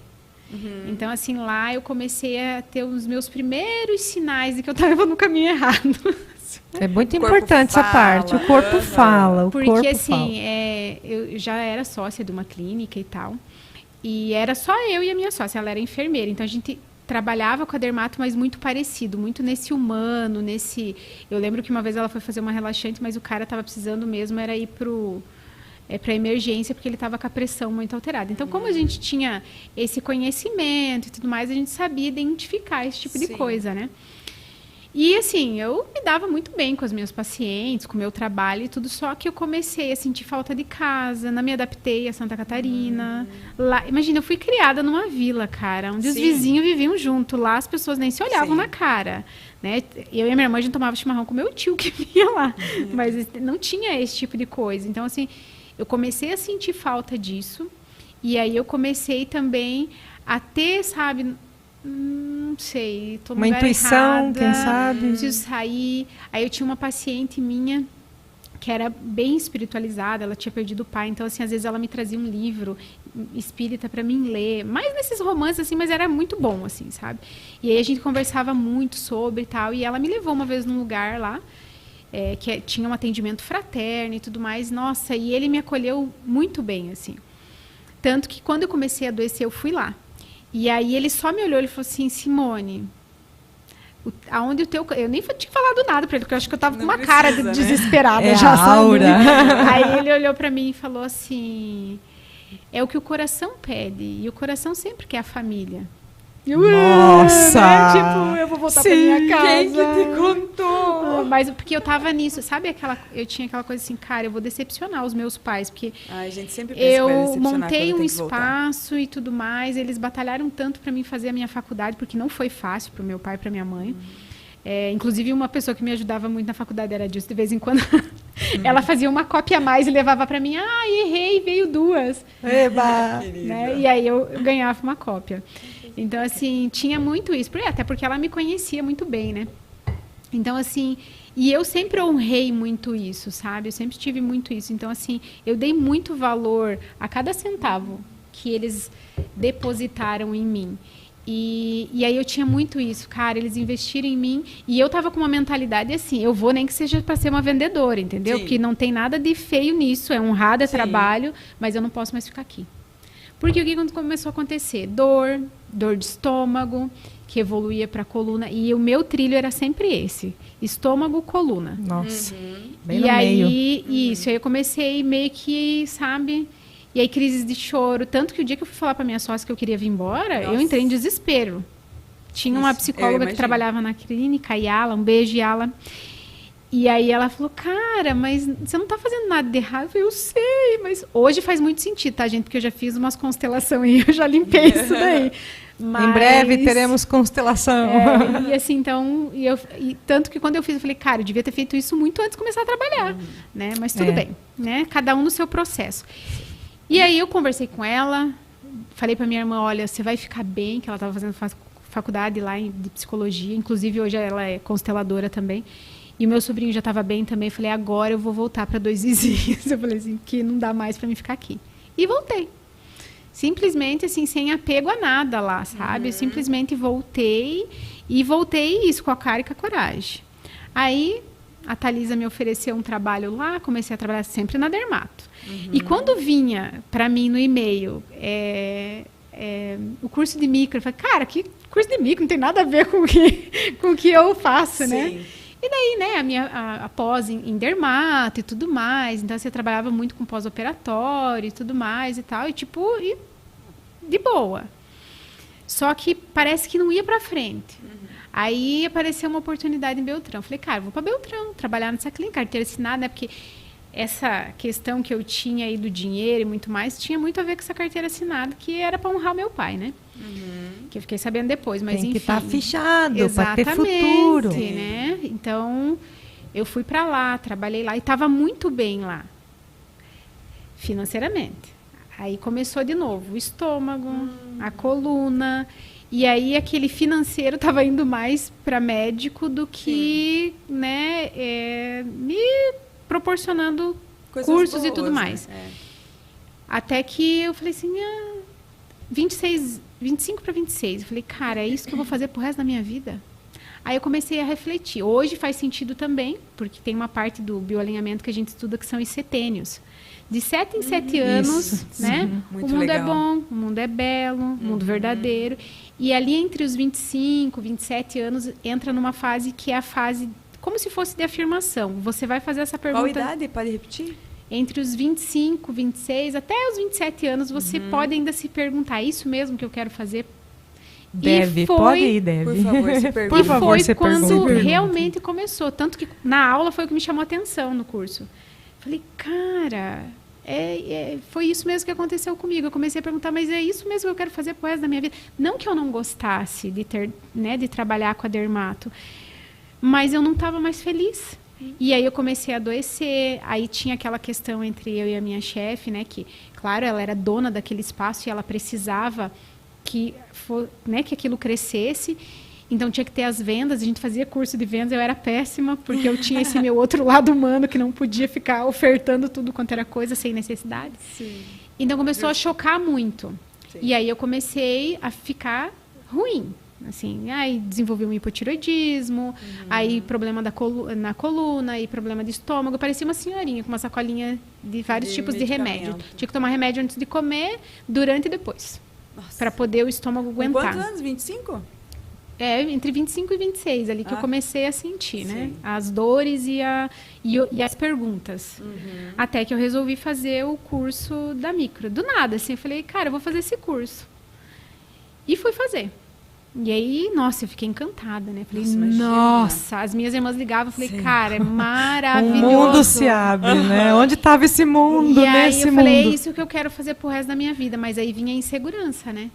Então, assim, lá eu comecei a ter os meus primeiros sinais de que eu estava no caminho errado. isso. É muito O corpo importante essa fala. parte. O corpo fala. O Porque, corpo assim, fala. eu já era sócia de uma clínica e tal. E era só eu e a minha sócia. Ela era enfermeira. Então, a gente trabalhava com a dermato, mas muito parecido. Muito nesse humano, nesse... Eu lembro que uma vez ela foi fazer uma relaxante, mas o cara estava precisando mesmo, era ir para emergência, porque ele estava com a pressão muito alterada. Então, como a gente tinha esse conhecimento e tudo mais, a gente sabia identificar esse tipo de coisa, né? E, assim, eu me dava muito bem com as minhas pacientes, com o meu trabalho e tudo, só que eu comecei a sentir falta de casa, não me adaptei a Santa Catarina. Lá, imagina, eu fui criada numa vila, cara, onde os vizinhos viviam junto. Lá as pessoas nem se olhavam na cara, né? Eu e a minha irmã, a gente tomava chimarrão com o meu tio que vinha lá, mas não tinha esse tipo de coisa. Então, assim, eu comecei a sentir falta disso, e aí eu comecei também a ter, sabe... não sei, tô no uma lugar intuição, errada, quem sabe? preciso sair. Aí eu tinha uma paciente minha que era bem espiritualizada, ela tinha perdido o pai, então assim, às vezes ela me trazia um livro espírita para mim ler, mais nesses romances assim, mas era muito bom assim, sabe? E aí a gente conversava muito sobre e tal, e ela me levou uma vez num lugar lá, que tinha um atendimento fraterno e tudo mais, nossa, e ele me acolheu muito bem, assim. Tanto que quando eu comecei a adoecer, eu fui lá. E aí ele só me olhou, ele falou assim, Simone, aonde o teu... Eu nem tinha falado nada para ele, porque eu acho que eu tava com uma cara de desesperada já, a aura. Sabe? Aí ele olhou para mim e falou assim, é o que o coração pede, e o coração sempre quer a família. Nossa! Né? Tipo, eu vou voltar pra minha casa. Quem que te contou? Mas porque eu tava nisso, sabe? Eu tinha aquela coisa assim, cara, eu vou decepcionar os meus pais, porque A gente sempre pensa que vai eu decepcionar montei quando um tem que voltar. espaço e tudo mais. Eles batalharam tanto para mim fazer a minha faculdade, porque não foi fácil pro meu pai e pra minha mãe. Inclusive, uma pessoa que me ajudava muito na faculdade era disso. De vez em quando, ela fazia uma cópia a mais e levava para mim. Ah, errei, veio 2. Eba! Né? E aí eu ganhava uma cópia. Então, assim, tinha muito isso. Até porque ela me conhecia muito bem, né? Então, assim... E eu sempre honrei muito isso, sabe? Eu sempre tive muito isso. Então, assim, eu dei muito valor a cada centavo que eles depositaram em mim. E aí eu tinha muito isso, cara, eles investiram em mim. E eu tava com uma mentalidade assim, eu vou nem que seja para ser uma vendedora, entendeu? Sim. Porque não tem nada de feio nisso, é honrado, é trabalho, mas eu não posso mais ficar aqui. Porque o que começou a acontecer? Dor de estômago, que evoluía para coluna. E o meu trilho era sempre esse, estômago, coluna. Nossa, bem E no aí, meio. isso, aí eu comecei meio que, sabe... E aí, crises de choro. Tanto que o dia que eu fui falar para minha sócia que eu queria vir embora, eu entrei em desespero. Tinha uma psicóloga que trabalhava na clínica, a Yala, um beijo, Yala. E aí ela falou, cara, mas você não tá fazendo nada de errado. Eu falei, eu sei, mas hoje faz muito sentido, tá, gente? Porque eu já fiz umas constelações aí, eu já limpei isso daí. Mas... Em breve teremos constelação. E assim, então, e tanto que quando eu fiz, eu falei, cara, eu devia ter feito isso muito antes de começar a trabalhar, né? Mas tudo bem, né? Cada um no seu processo. E aí eu conversei com ela, falei para minha irmã, olha, você vai ficar bem, que ela estava fazendo faculdade lá de psicologia, inclusive hoje ela é consteladora também. E o meu sobrinho já estava bem também, falei, agora eu vou voltar para 2 vizinhos. Eu falei assim, que não dá mais para mim ficar aqui. E voltei. Simplesmente assim, sem apego a nada lá, sabe? Eu simplesmente voltei e voltei isso com a cara e com a coragem. Aí a Thalisa me ofereceu um trabalho lá, comecei a trabalhar sempre na dermato. E quando vinha para mim no e-mail o curso de micro, eu falei, cara, que curso de micro? Não tem nada a ver com o que eu faço, né? E daí, né, a pós em dermato e tudo mais. Então, você trabalhava muito com pós-operatório e tudo mais e tal. E, tipo, de boa. Só que parece que não ia pra frente. Aí apareceu uma oportunidade em Beltrão. Falei, cara, vou para Beltrão, trabalhar nessa clínica, carteira assinada, né? Porque essa questão que eu tinha aí do dinheiro e muito mais, tinha muito a ver com essa carteira assinada, que era para honrar o meu pai, né? Que eu fiquei sabendo depois, mas Tem enfim. que estar fichado para ter Exatamente, futuro. Né? Então, eu fui para lá, trabalhei lá e estava muito bem lá, financeiramente. Aí começou de novo o estômago, a coluna. E aí aquele financeiro estava indo mais para médico do que, né, me proporcionando coisas cursos boas, e tudo mais. Né? Até que eu falei assim, 25 para 26. Eu falei, cara, é isso que eu vou fazer pro resto da minha vida? Aí eu comecei a refletir. Hoje faz sentido também, porque tem uma parte do bioalinhamento que a gente estuda que são os setênios. De 7 em 7 anos, né? Muito o mundo legal. é bom, o mundo é belo, o mundo verdadeiro. E ali entre os 25, 27 anos, entra numa fase que é a fase como se fosse de afirmação. Você vai fazer essa pergunta... Qual idade? Pode repetir? Entre os 25, 26, até os 27 anos, você pode ainda se perguntar, é isso mesmo que eu quero fazer? Deve, pode ir, deve. Por favor, se pergunte. E foi você quando pergunta. realmente começou. Tanto que na aula foi o que me chamou a atenção no curso. Falei, cara, foi isso mesmo que aconteceu comigo. Eu comecei a perguntar, mas é isso mesmo que eu quero fazer pro resto da minha vida? Não que eu não gostasse de ter, né, de trabalhar com a dermato, mas eu não estava mais feliz. E aí eu comecei a adoecer, aí tinha aquela questão entre eu e a minha chefe, né, que, claro, ela era dona daquele espaço e ela precisava que aquilo crescesse, então tinha que ter as vendas, a gente fazia curso de vendas, eu era péssima, porque eu tinha esse meu outro lado humano que não podia ficar ofertando tudo quanto era coisa sem necessidade. Sim. Então começou a chocar muito. Sim. E aí eu comecei a ficar ruim. Assim, aí desenvolvi um hipotireoidismo, aí problema na coluna, aí problema de estômago. Eu parecia uma senhorinha com uma sacolinha de vários tipos de remédio. Tinha que tomar remédio antes de comer, durante e depois. Para poder o estômago Com aguentar. quantos anos? 25? Entre 25 e 26, ali que eu comecei a sentir, né? Sim. As dores e as perguntas. Até que eu resolvi fazer o curso da micro. Do nada, assim, eu falei, cara, eu vou fazer esse curso. E fui fazer. E aí, nossa, eu fiquei encantada, né? Falei, nossa, as minhas irmãs ligavam, eu falei, cara, é maravilhoso. O mundo se abre, né? Onde estava esse mundo, E aí nesse eu falei, é mundo? isso que eu quero fazer pro resto da minha vida. Mas aí vinha a insegurança, né?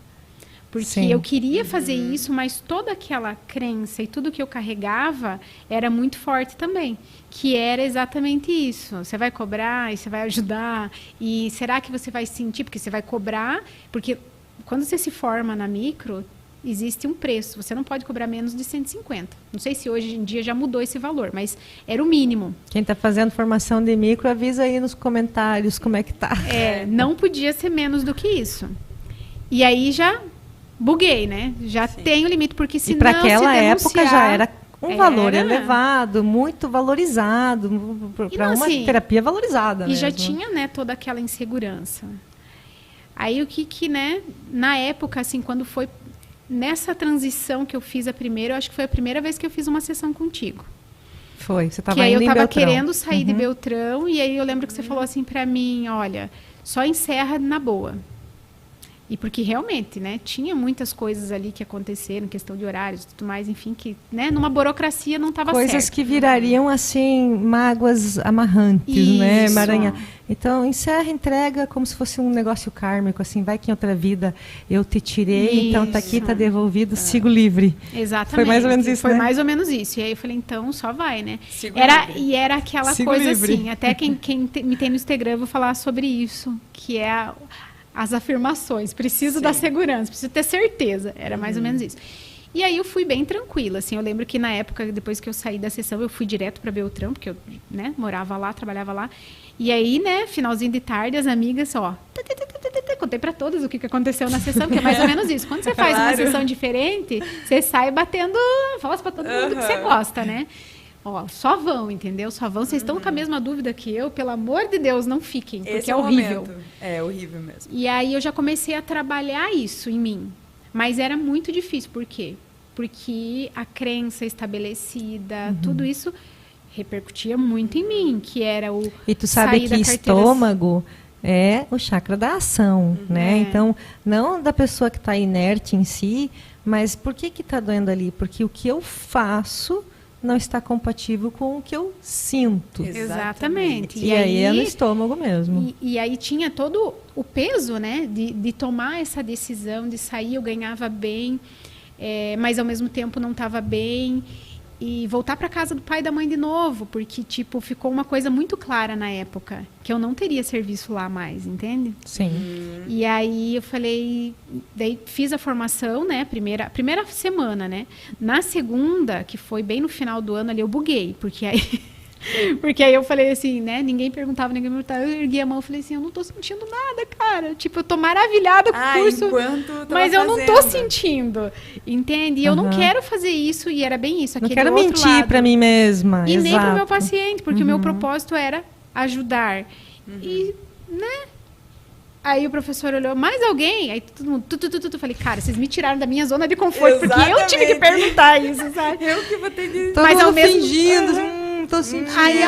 Porque Sim. eu queria fazer isso, mas toda aquela crença e tudo que eu carregava era muito forte também. Que era exatamente isso. Você vai cobrar e você vai ajudar. E será que você vai sentir? Porque você vai cobrar. Porque quando você se forma na micro, existe um preço. Você não pode cobrar menos de 150. Não sei se hoje em dia já mudou esse valor, mas era o mínimo. Quem está fazendo formação de micro, avisa aí nos comentários como é que tá. Não podia ser menos do que isso. E aí já buguei, né? Já tenho limite, porque senão E para aquela época já era um valor Era. elevado, muito valorizado, para uma assim, terapia valorizada. E já mesmo. tinha, né, toda aquela insegurança. Aí o que, né, na época, assim, quando foi nessa transição que eu fiz a primeira, eu acho que foi a primeira vez que eu fiz uma sessão contigo. Foi, você estava Que aí indo eu em estava Beltrão. querendo sair de Beltrão, e aí eu lembro que você falou assim pra mim, olha, só encerra na boa. E porque realmente, né, tinha muitas coisas ali que aconteceram, questão de horários e tudo mais, enfim, que, né, numa burocracia não estava certo. Coisas que virariam, assim, mágoas amarrantes, né, Isso. Maranhão? Então, encerra, entrega como se fosse um negócio kármico, assim, vai que em outra vida eu te tirei, então tá aqui, tá devolvido, sigo livre. Exatamente. Foi mais ou menos isso, Foi né? mais ou menos isso. E aí eu falei, então, só vai, né? Sigo livre. E era aquela Sigo coisa livre. assim, até quem me tem no Instagram, eu vou falar sobre isso, que é as afirmações. Preciso da segurança, preciso ter certeza. Era mais ou menos isso. E aí eu fui bem tranquila, assim, eu lembro que na época, depois que eu saí da sessão, eu fui direto para Beltrão, porque eu, né, morava lá, trabalhava lá. E aí, né, finalzinho de tarde, as amigas, ó, contei para todas o que aconteceu na sessão, que é mais ou menos isso. Quando você faz uma sessão diferente, você sai batendo voz para todo mundo que você gosta, né? Ó, só vão, entendeu? Só vão. Vocês estão com a mesma dúvida que eu, pelo amor de Deus, não fiquem, porque Esse é horrível. momento. É horrível mesmo. E aí eu já comecei a trabalhar isso em mim. Mas era muito difícil. Por quê? Porque a crença estabelecida, tudo isso repercutia muito em mim, que era o E tu sabe sair da que carteira- estômago é o chakra da ação, né? Então, não da pessoa que está inerte em si, mas por que está doendo ali? Porque o que eu faço não está compatível com o que eu sinto. Exatamente. E aí é no estômago mesmo. E aí tinha todo o peso, né, de tomar essa decisão, de sair, eu ganhava bem, mas ao mesmo tempo não estava bem. E voltar para casa do pai e da mãe de novo, porque, tipo, ficou uma coisa muito clara na época, que eu não teria serviço lá mais, entende? Sim. E aí eu falei, daí fiz a formação, né, primeira semana, né? Na segunda, que foi bem no final do ano ali, eu buguei, porque aí Porque aí eu falei assim, né? Ninguém perguntava. Eu ergui a mão e falei assim, eu não tô sentindo nada, cara. Tipo, eu tô maravilhada com o curso, mas eu não tô sentindo. Entende? E eu não quero fazer isso, e era bem isso. Não quero mentir pra mim mesma. E Exato. nem pro meu paciente, porque o meu propósito era ajudar. E, né? Aí o professor olhou, mais alguém? Aí todo mundo, falei, cara, vocês me tiraram da minha zona de conforto, porque eu tive que perguntar isso, sabe? Eu que vou ter que... Mas ao mesmo fingindo, tô sentindo. Aí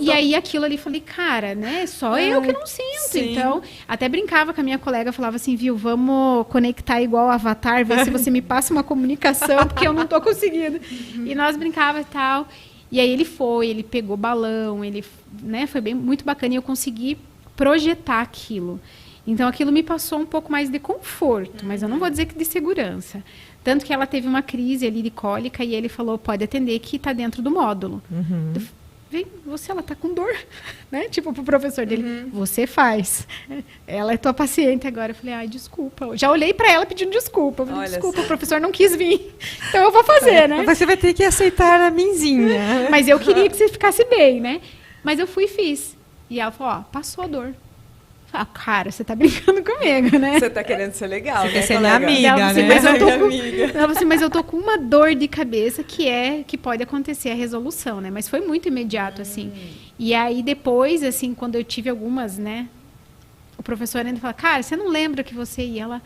e aí aquilo ali, falei, cara, né, só eu que não sinto. Sim. Então, até brincava com a minha colega, falava assim, viu, vamos conectar igual o Avatar, ver se você me passa uma comunicação, porque eu não tô conseguindo. E nós brincava e tal. E aí ele pegou balão, né, foi muito bacana, e eu consegui projetar aquilo. Então, aquilo me passou um pouco mais de conforto, mas eu não vou dizer que de segurança. Tanto que ela teve uma crise ali de cólica e ele falou, pode atender que está dentro do módulo. Vem, ela tá com dor, né? Tipo, pro professor dele, você faz. Ela é tua paciente agora. Eu falei, ai, desculpa. Já olhei para ela pedindo desculpa. Eu falei, desculpa, o professor não quis vir. Então eu vou fazer, né? Você vai ter que aceitar a minzinha. Mas eu queria que você ficasse bem, né? Mas eu fui e fiz. E ela falou, ó, passou a dor. Ah, cara, você tá brincando comigo, né? Você tá querendo ser legal, né? Você quer ser minha amiga, né? Mas eu tô com uma dor de cabeça que pode acontecer a resolução, né? Mas foi muito imediato, assim. E aí, depois, assim, quando eu tive algumas, né? O professor ainda falou, cara, você não lembra que você ia? Ela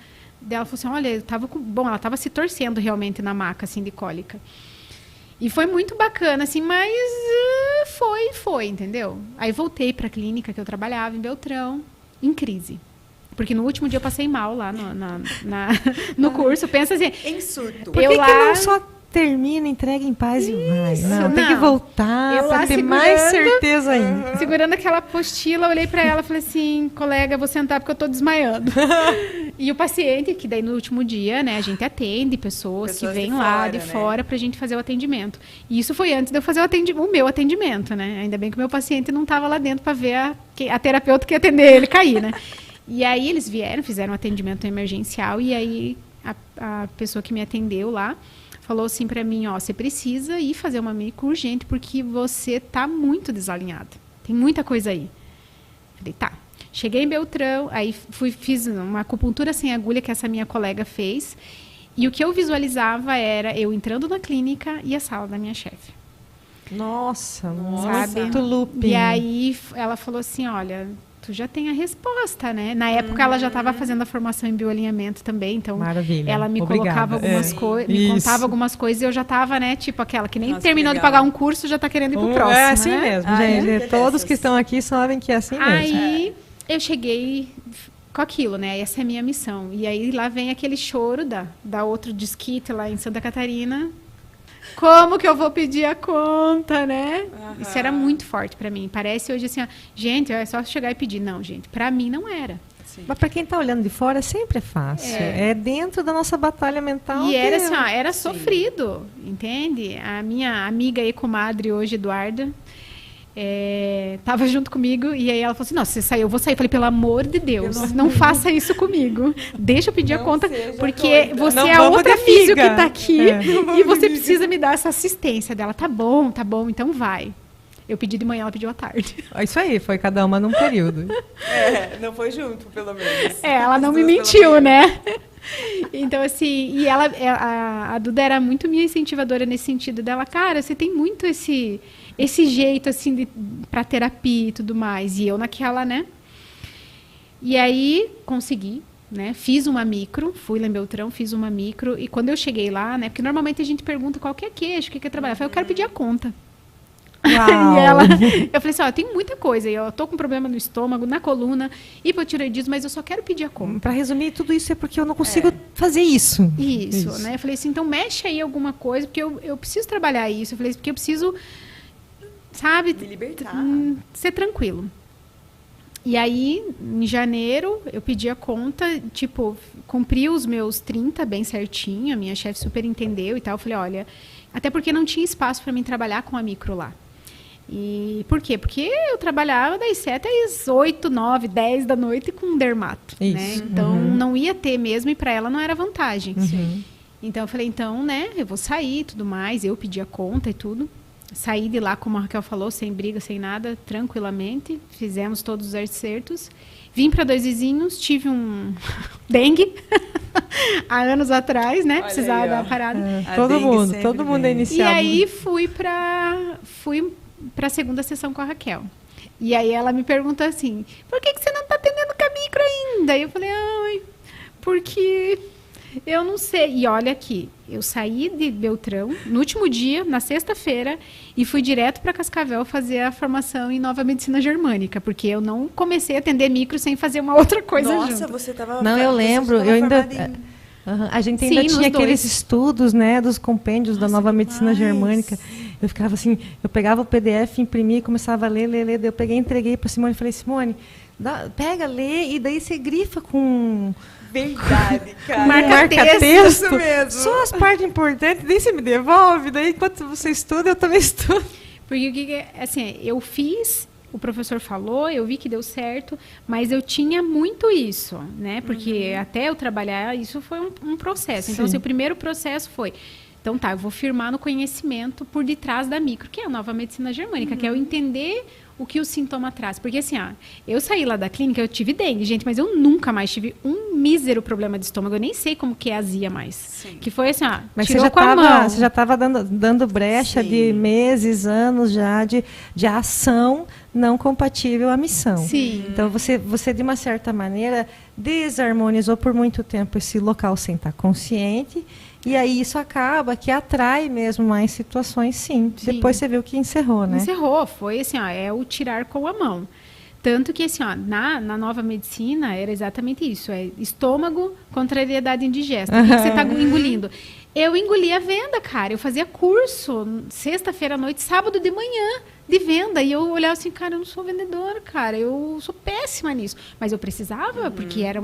falou assim, olha, eu tava ela tava se torcendo realmente na maca, assim, de cólica. E foi muito bacana, assim, mas foi, entendeu? Aí voltei pra clínica que eu trabalhava, em Beltrão, em crise. Porque no último dia eu passei mal lá no curso. Pensa assim... Em surto. Por que não só termina, entrega em paz e vai? Não, tem que voltar para ter mais certeza ainda. Segurando aquela apostila, eu olhei para ela e falei assim, colega, vou sentar porque eu tô desmaiando. E o paciente, que daí no último dia, né, a gente atende pessoas que vêm lá de fora pra gente fazer o atendimento. E isso foi antes de eu fazer o meu atendimento, né? Ainda bem que o meu paciente não estava lá dentro para ver a terapeuta que ia atender ele cair, né? E aí eles vieram, fizeram um atendimento emergencial e aí a pessoa que me atendeu lá falou assim para mim, ó, você precisa ir fazer uma micro urgente porque você tá muito desalinhada. Tem muita coisa aí. Falei, tá. Cheguei em Beltrão, aí fiz uma acupuntura sem agulha que essa minha colega fez. E o que eu visualizava era eu entrando na clínica e a sala da minha chefe. Nossa, muito looping. E aí ela falou assim, olha, tu já tem a resposta, né? Na época ela já estava fazendo a formação em bioalinhamento também, então maravilha. Ela me colocava algumas coisas, me contava algumas coisas e eu já estava, né, tipo aquela que nem terminou de pagar um curso já está querendo ir pro próximo, é assim né? mesmo, gente. Todos que estão aqui sabem que é assim mesmo. Aí eu cheguei com aquilo, né? Essa é a minha missão. E aí lá vem aquele choro da outro disquite lá em Santa Catarina. Como que eu vou pedir a conta, né? Isso era muito forte pra mim. Parece hoje assim, ó, gente, é só chegar e pedir. Não, gente, pra mim não era. Sim. Mas pra quem tá olhando de fora, sempre é fácil. É dentro da nossa batalha mental. E era assim, ó, era sofrido, entende? A minha amiga e comadre hoje, Eduarda, tava junto comigo e aí ela falou assim, não, você saiu, eu vou sair. Eu falei, pelo amor de Deus, não faça isso comigo. Deixa eu pedir a conta, porque você é a outra físio que tá aqui e você precisa me dar essa assistência dela. Tá bom, então vai. Eu pedi de manhã, ela pediu à tarde. Isso aí, foi cada uma num período. Não foi junto, pelo menos. Ela não me mentiu, né? Então, assim, e a Duda era muito minha incentivadora nesse sentido dela, cara, você tem muito esse jeito, assim, pra terapia e tudo mais. E eu naquela, né? E aí, consegui, né? Fiz uma micro, fui lá em Beltrão, fiz uma micro. E quando eu cheguei lá, né? Porque normalmente a gente pergunta qual que é queijo, o que quer trabalhar. Eu falei, eu quero pedir a conta. E eu falei assim, ó, tem muita coisa. Eu tô com problema no estômago, na coluna, hipotireoidismo, mas eu só quero pedir a conta. Para resumir, tudo isso é porque eu não consigo fazer isso. Isso, né? Eu falei assim, então mexe aí alguma coisa, porque eu preciso trabalhar isso. Eu falei, porque eu preciso, sabe? Me libertar. Ser tranquilo. E aí, em janeiro, eu pedi a conta, tipo, cumpri os meus 30 bem certinho, a minha chefe super entendeu e tal. Eu falei, olha, até porque não tinha espaço para mim trabalhar com a micro lá. E por quê? Porque eu trabalhava das 7 às 8, 9, 10 da noite com dermato, né? Então, não ia ter mesmo e para ela não era vantagem. Então, eu falei, então, né, eu vou sair e tudo mais. Eu pedi a conta e tudo. saí de lá, como a Raquel falou, sem briga, sem nada, tranquilamente. Fizemos todos os acertos. Vim para Dois Vizinhos, tive um dengue há anos atrás, né? Olha precisava aí, ó. dar parada. Todo mundo é E iniciado. aí fui para a segunda sessão com a Raquel. E aí ela me pergunta assim, por que você não está atendendo com a micro ainda? E eu falei, ai, porque eu não sei. E olha aqui, eu saí de Beltrão no último dia, na sexta-feira, e fui direto para Cascavel fazer a formação em Nova Medicina Germânica, porque eu não comecei a atender micro sem fazer uma outra coisa Nossa, junto. você estava... Não, eu lembro. Eu ainda... A gente ainda Sim, tinha nos aqueles dois. estudos, né, dos compêndios da Nova Medicina demais. Germânica. Eu ficava assim, eu pegava o PDF, imprimia, começava a ler. Daí eu peguei e entreguei para Simone e falei, Simone, pega, lê, e daí você grifa com Verdade, cara. marca-texto. Isso mesmo. Só as partes importantes, daí você me devolve, daí enquanto você estuda, eu também estudo. Porque o que assim, eu fiz, o professor falou, eu vi que deu certo, mas eu tinha muito isso, né? Porque até eu trabalhar, isso foi um processo. Então, Sim. assim, o primeiro processo foi, então tá, eu vou firmar no conhecimento por detrás da micro, que é a Nova Medicina Germânica, que é eu entender o que o sintoma traz. Porque assim, eu saí lá da clínica, eu tive dengue, gente, mas eu nunca mais tive um mísero problema de estômago. Eu nem sei como que é azia mais. Sim. Que foi assim, Mas tirou com a mão. você já estava dando brecha Sim. de meses, anos já de ação não compatível à missão. Sim. Então, você, de uma certa maneira, desarmonizou por muito tempo esse local sem estar consciente, e aí isso acaba que atrai mesmo mais situações, sim. Sim. Depois você viu que encerrou, né? Encerrou, foi assim, é o tirar com a mão. Tanto que, assim, na Nova Medicina era exatamente isso, é estômago, contrariedade indigesta. O que você está engolindo? Eu engoli a venda, cara. Eu fazia curso sexta-feira à noite, sábado de manhã, de venda. E eu olhava assim, cara, eu não sou vendedora, cara. Eu sou péssima nisso. Mas eu precisava, porque era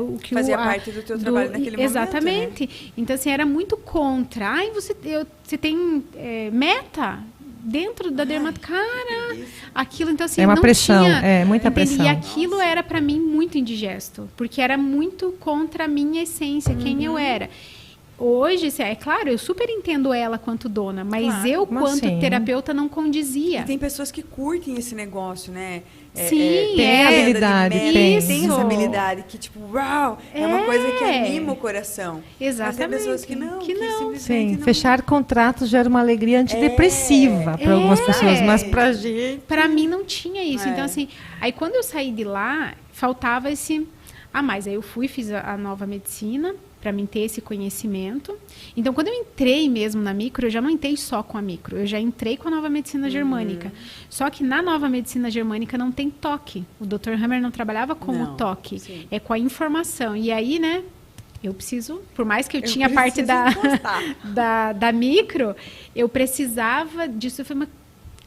o que Fazia parte do teu trabalho naquele momento, exatamente. né? Então, assim, era muito contra. Ai, você tem meta dentro da dermato. Cara, aquilo, então, assim, É uma não pressão, tinha... muita Entende? pressão. E aquilo era, para mim, muito indigesto. Porque era muito contra a minha essência, quem eu era. Hoje, é claro, eu super entendo ela quanto dona, mas Claro, eu, mas quanto sim. terapeuta, não condizia. E tem pessoas que curtem esse negócio, né? Sim, tem habilidade, tem isso. essa habilidade que, tipo, uau, é uma coisa que É. anima o coração. Exatamente. Mas tem pessoas que não, Que não. simplesmente Sim, não. fechar contratos gera uma alegria antidepressiva para algumas pessoas, mas para gente... Para mim não tinha isso. É. Então, assim, aí quando eu saí de lá, faltava esse a mais. Aí eu fiz a Nova Medicina, para mim ter esse conhecimento. Então, quando eu entrei mesmo na micro, eu já não entrei só com a micro, eu já entrei com a Nova Medicina Germânica. Só que na Nova Medicina Germânica não tem toque. O Dr. Hammer não trabalhava com Não, o toque, sim. é com a informação. E aí, né, eu preciso, por mais que eu tinha preciso parte encostar. da micro, eu precisava disso. Eu falei, mas,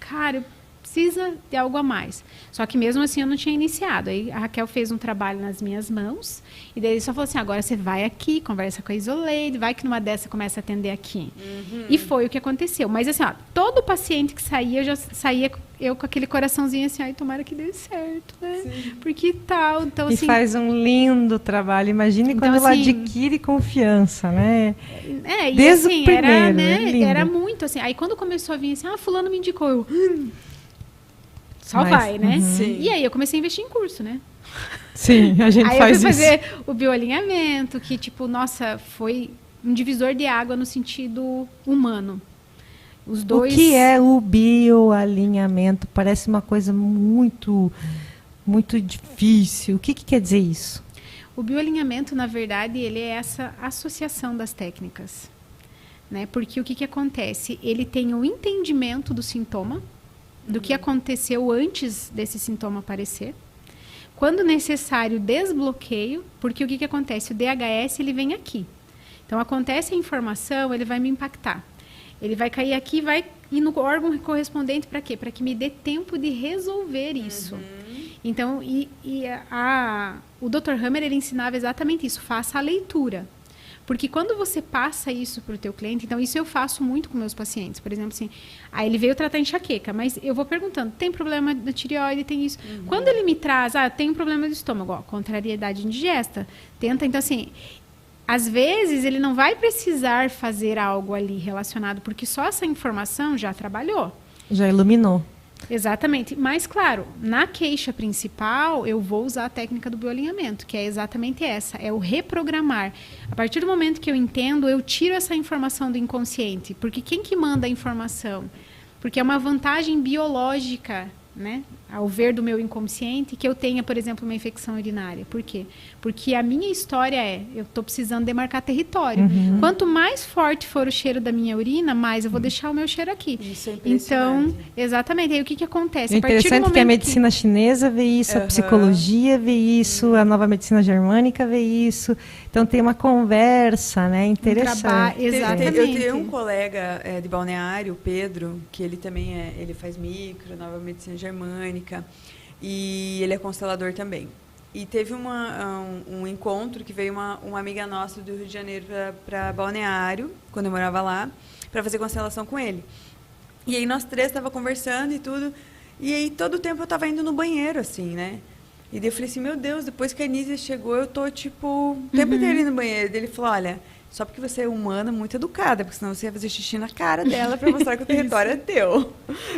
cara, precisa de algo a mais. Só que mesmo assim eu não tinha iniciado. Aí a Raquel fez um trabalho nas minhas mãos, e daí ele só falou assim, agora você vai aqui, conversa com a Isoleide, vai que numa dessa começa a atender aqui. E foi o que aconteceu. Mas assim, todo paciente que saía, eu já saía eu com aquele coraçãozinho assim, ai, tomara que dê certo, né? Sim. Porque tal, então E assim... faz um lindo trabalho. Imagine Então, quando ela assim, adquire confiança, né? e Desde o assim, primeiro, era, é né, lindo. era muito assim. Aí quando começou a vir assim, fulano me indicou, eu... Só Mas, vai, né? Sim. E aí eu comecei a investir em curso, né? Sim, a gente Aí faz eu fui isso. fazer o bioalinhamento, que, tipo, nossa, foi um divisor de água no sentido humano. Os dois... O que é o bioalinhamento? Parece uma coisa muito, muito difícil. O que quer dizer isso? O bioalinhamento, na verdade, ele é essa associação das técnicas. Né? Porque o que acontece? Ele tem o entendimento do sintoma, do que aconteceu antes desse sintoma aparecer. Quando necessário, desbloqueio, porque o que acontece? O DHS ele vem aqui. Então, acontece a informação, ele vai me impactar. Ele vai cair aqui, vai ir no órgão correspondente para quê? Para que me dê tempo de resolver isso. Então, o Dr. Hammer ele ensinava exatamente isso, faça a leitura. Porque quando você passa isso para o teu cliente, então isso eu faço muito com meus pacientes. Por exemplo, assim, aí ele veio tratar enxaqueca, mas eu vou perguntando, tem problema da tireoide, tem isso. Quando ele me traz, tem um problema do estômago, contrariedade indigesta, tenta, então assim, às vezes, ele não vai precisar fazer algo ali relacionado, porque só essa informação já trabalhou. Já iluminou. Exatamente. Mas, claro, na queixa principal, eu vou usar a técnica do bioalinhamento, que é exatamente essa, é o reprogramar. A partir do momento que eu entendo, eu tiro essa informação do inconsciente. Porque quem que manda a informação? Porque é uma vantagem biológica, né? Ao ver do meu inconsciente, que eu tenha, por exemplo, uma infecção urinária. Por quê? Porque a minha história eu estou precisando demarcar território. Uhum. Quanto mais forte for o cheiro da minha urina, mais eu vou deixar o meu cheiro aqui. Isso é impressionante. Então, exatamente. Aí o que acontece? É interessante que a medicina chinesa vê isso, a psicologia vê isso, a nova medicina germânica vê isso. Então tem uma conversa, né? Interessante. Exatamente. Eu tenho um colega de Balneário, o Pedro, que ele também ele faz micro, nova medicina germânica, e ele é constelador também. E teve um encontro que veio uma amiga nossa do Rio de Janeiro para Balneário, quando eu morava lá, para fazer constelação com ele. E aí nós três estávamos conversando e tudo, e aí todo o tempo eu estava indo no banheiro, assim, né? E daí eu falei assim, meu Deus, depois que a Anísia chegou, eu tô, tipo, o tempo inteiro indo no banheiro. Daí ele falou, olha, só porque você é humana, muito educada, porque senão você ia fazer xixi na cara dela para mostrar que o território é teu.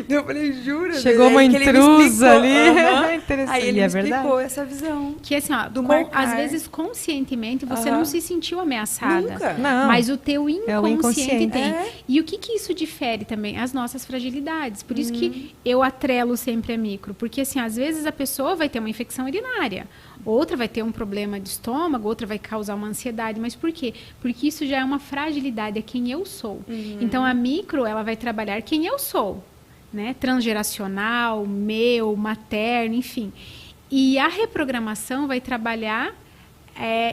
Daí eu falei, jura? Chegou uma intrusa ali. Interessante. Aí ele me explicou essa visão. Que assim, ó, às vezes conscientemente você não se sentiu ameaçada. Nunca. Não. Mas o teu inconsciente tem. É. E o que isso difere também? As nossas fragilidades. Por isso que eu atrelo sempre a micro. Porque assim, às vezes a pessoa vai ter uma infecção urinária. Outra vai ter um problema de estômago, outra vai causar uma ansiedade. Mas por quê? Porque isso já é uma fragilidade, é quem eu sou. Então, a micro, ela vai trabalhar quem eu sou, né? Transgeracional, meu, materno, enfim. E a reprogramação vai trabalhar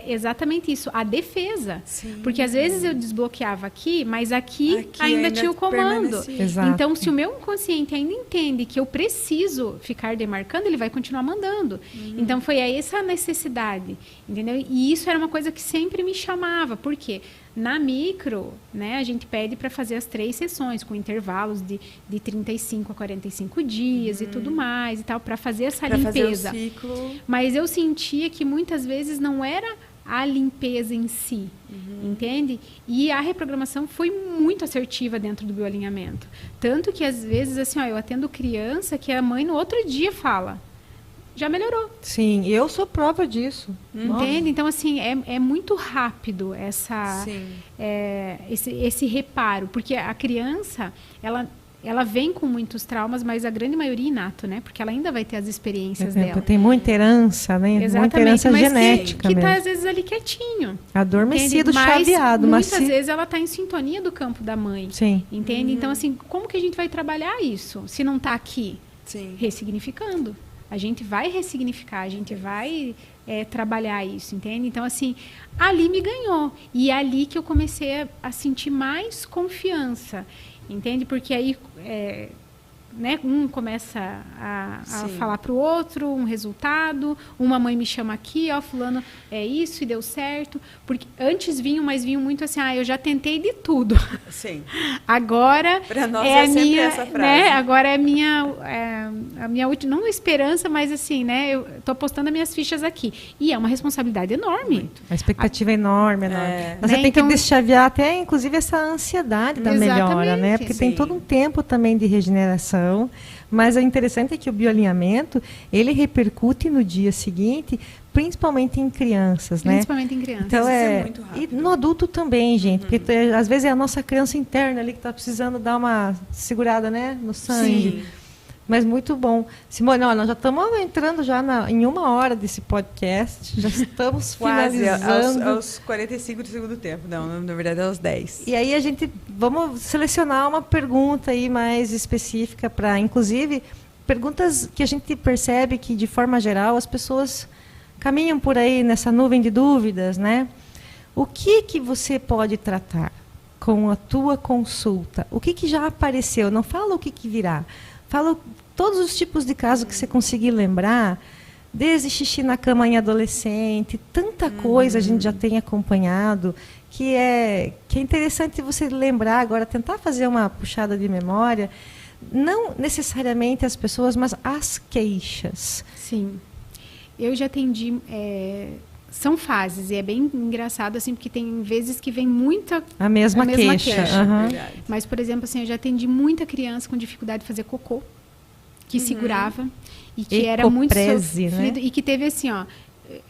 exatamente isso, a defesa. Sim. Porque às vezes eu desbloqueava aqui, mas aqui ainda tinha o comando. Exato. Então, se o meu inconsciente ainda entende que eu preciso ficar demarcando, ele vai continuar mandando. Então, foi essa necessidade, entendeu? E isso era uma coisa que sempre me chamava. Por quê? Na micro, né, a gente pede para fazer as 3 sessões, com intervalos de 35 a 45 dias e tudo mais, e tal, para fazer essa limpeza. Fazer o ciclo. Mas eu sentia que muitas vezes não era a limpeza em si, entende? E a reprogramação foi muito assertiva dentro do bioalinhamento. Tanto que, às vezes, assim, ó, eu atendo criança que a mãe no outro dia fala, já melhorou. Sim, eu sou prova disso. Entende? Então, assim, é muito rápido esse reparo. Porque a criança, ela vem com muitos traumas, mas a grande maioria inato, né? Porque ela ainda vai ter as experiências dela. Tem muita herança, né? Exatamente, muita herança mas genética que mesmo. tá, às vezes, ali quietinho. Adormecido, mas chaveado. Muitas vezes ela está em sintonia do campo da mãe. Sim. Entende? Então, assim, como que a gente vai trabalhar isso se não está aqui? Sim. Ressignificando. A gente vai ressignificar, a gente vai trabalhar isso, entende? Então, assim, ali me ganhou. E é ali que eu comecei a sentir mais confiança, entende? Porque aí, né, um começa a falar para o outro um resultado, uma mãe me chama aqui, ó, fulano, é isso e deu certo. Porque antes vinham muito assim, eu já tentei de tudo. Sim. Agora pra nós é sempre minha, essa frase. né, agora é a minha última, não esperança, mas assim, né, eu tô apostando as minhas fichas aqui. E é uma responsabilidade enorme. A expectativa é enorme, enorme. Você né, tem então, que deschavear até, inclusive, essa ansiedade da melhora, né? Porque tem todo um tempo também de regeneração. Mas o interessante é que o bioalinhamento, ele repercute no dia seguinte, principalmente em crianças, né? Principalmente em crianças. Então, é muito rápido. E no adulto também, gente, porque às vezes é a nossa criança interna ali que está precisando dar uma segurada, né, no sangue. Sim. Mas muito bom. Simone, nós já estamos entrando já em 1 hora desse podcast. Já estamos quase finalizando. aos 45 do segundo tempo. Não, na verdade, aos 10. E aí vamos selecionar uma pergunta aí mais específica para, inclusive, perguntas que a gente percebe que, de forma geral, as pessoas caminham por aí nessa nuvem de dúvidas, né? O que você pode tratar com a tua consulta? O que já apareceu? Não fala o que virá. Fala todos os tipos de casos que você conseguir lembrar, desde xixi na cama em adolescente, tanta coisa a gente já tem acompanhado, que é interessante você lembrar agora, tentar fazer uma puxada de memória, não necessariamente as pessoas, mas as queixas. Sim. Eu já atendi São fases, e é bem engraçado, assim, porque tem vezes que vem muita... A mesma queixa. Uhum. Mas, por exemplo, assim, eu já atendi muita criança com dificuldade de fazer cocô, que segurava, e que era muito sofrido, né? E que teve, assim, ó,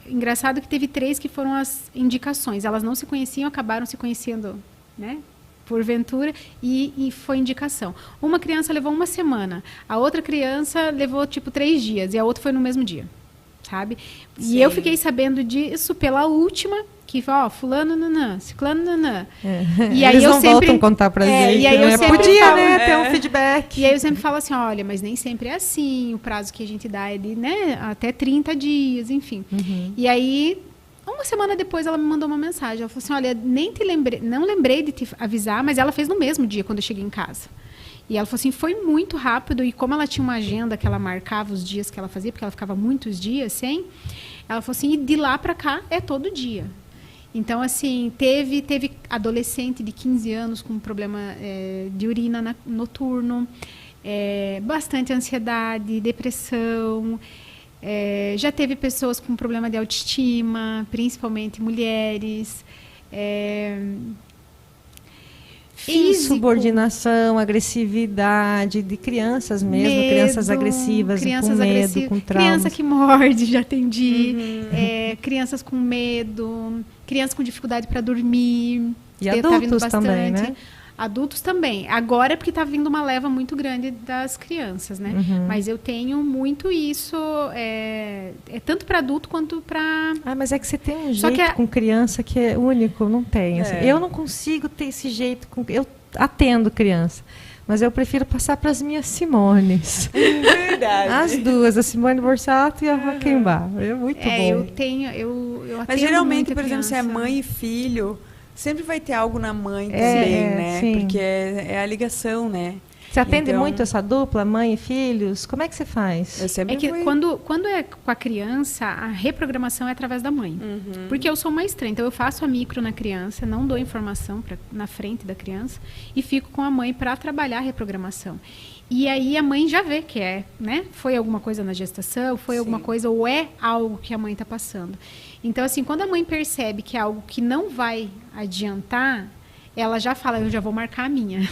engraçado que teve 3 que foram as indicações. Elas não se conheciam, acabaram se conhecendo, né? Porventura, e foi indicação. Uma criança levou 1 semana, a outra criança levou, tipo, 3 dias, e a outra foi no mesmo dia. Sabe? Sim. E eu fiquei sabendo disso pela última, que fulano, nanã, ciclano, nanã. E aí eles não voltam contar pra gente. E aí eu sempre podia, falo, né, ter um feedback. E aí eu sempre falo assim, olha, mas nem sempre é assim, o prazo que a gente dá é de, né, até 30 dias, enfim. E aí, 1 semana depois, ela me mandou uma mensagem. Ela falou assim, olha, não lembrei de te avisar, mas ela fez no mesmo dia, quando eu cheguei em casa. E ela falou assim, foi muito rápido, e como ela tinha uma agenda que ela marcava os dias que ela fazia, porque ela ficava muitos dias sem, ela falou assim, e de lá para cá é todo dia. Então, assim, teve adolescente de 15 anos com problema de urina noturno, bastante ansiedade, depressão, já teve pessoas com problema de autoestima, principalmente mulheres, insubordinação, agressividade, de crianças mesmo, crianças agressivas, com medo, com trauma. Criança que morde, já atendi. Crianças com medo, crianças com dificuldade para dormir. E adultos também, né? Adultos também. Agora é porque está vindo uma leva muito grande das crianças, né? Mas eu tenho muito isso, tanto para adulto quanto para... mas é que você tem um jeito com criança que é único, não tem. Assim, eu não consigo ter esse jeito. Eu atendo criança, mas eu prefiro passar para as minhas Simones. Verdade. As duas, a Simone Borsato e a Raquembar. É muito bom. Eu atendo. Mas geralmente, por criança. exemplo, se é mãe e filho... Sempre vai ter algo na mãe também, né? Sim. Porque é a ligação, né? Você atende muito essa dupla, mãe e filhos? Como é que você faz? Eu sempre quando é com a criança, a reprogramação é através da mãe. Porque eu sou uma estranha. Então, eu faço a micro na criança, não dou informação na frente da criança e fico com a mãe para trabalhar a reprogramação. E aí a mãe já vê que né? Foi alguma coisa na gestação, foi alguma coisa, ou é algo que a mãe está passando. Então, assim, quando a mãe percebe que é algo que não vai adiantar, ela já fala, eu já vou marcar a minha.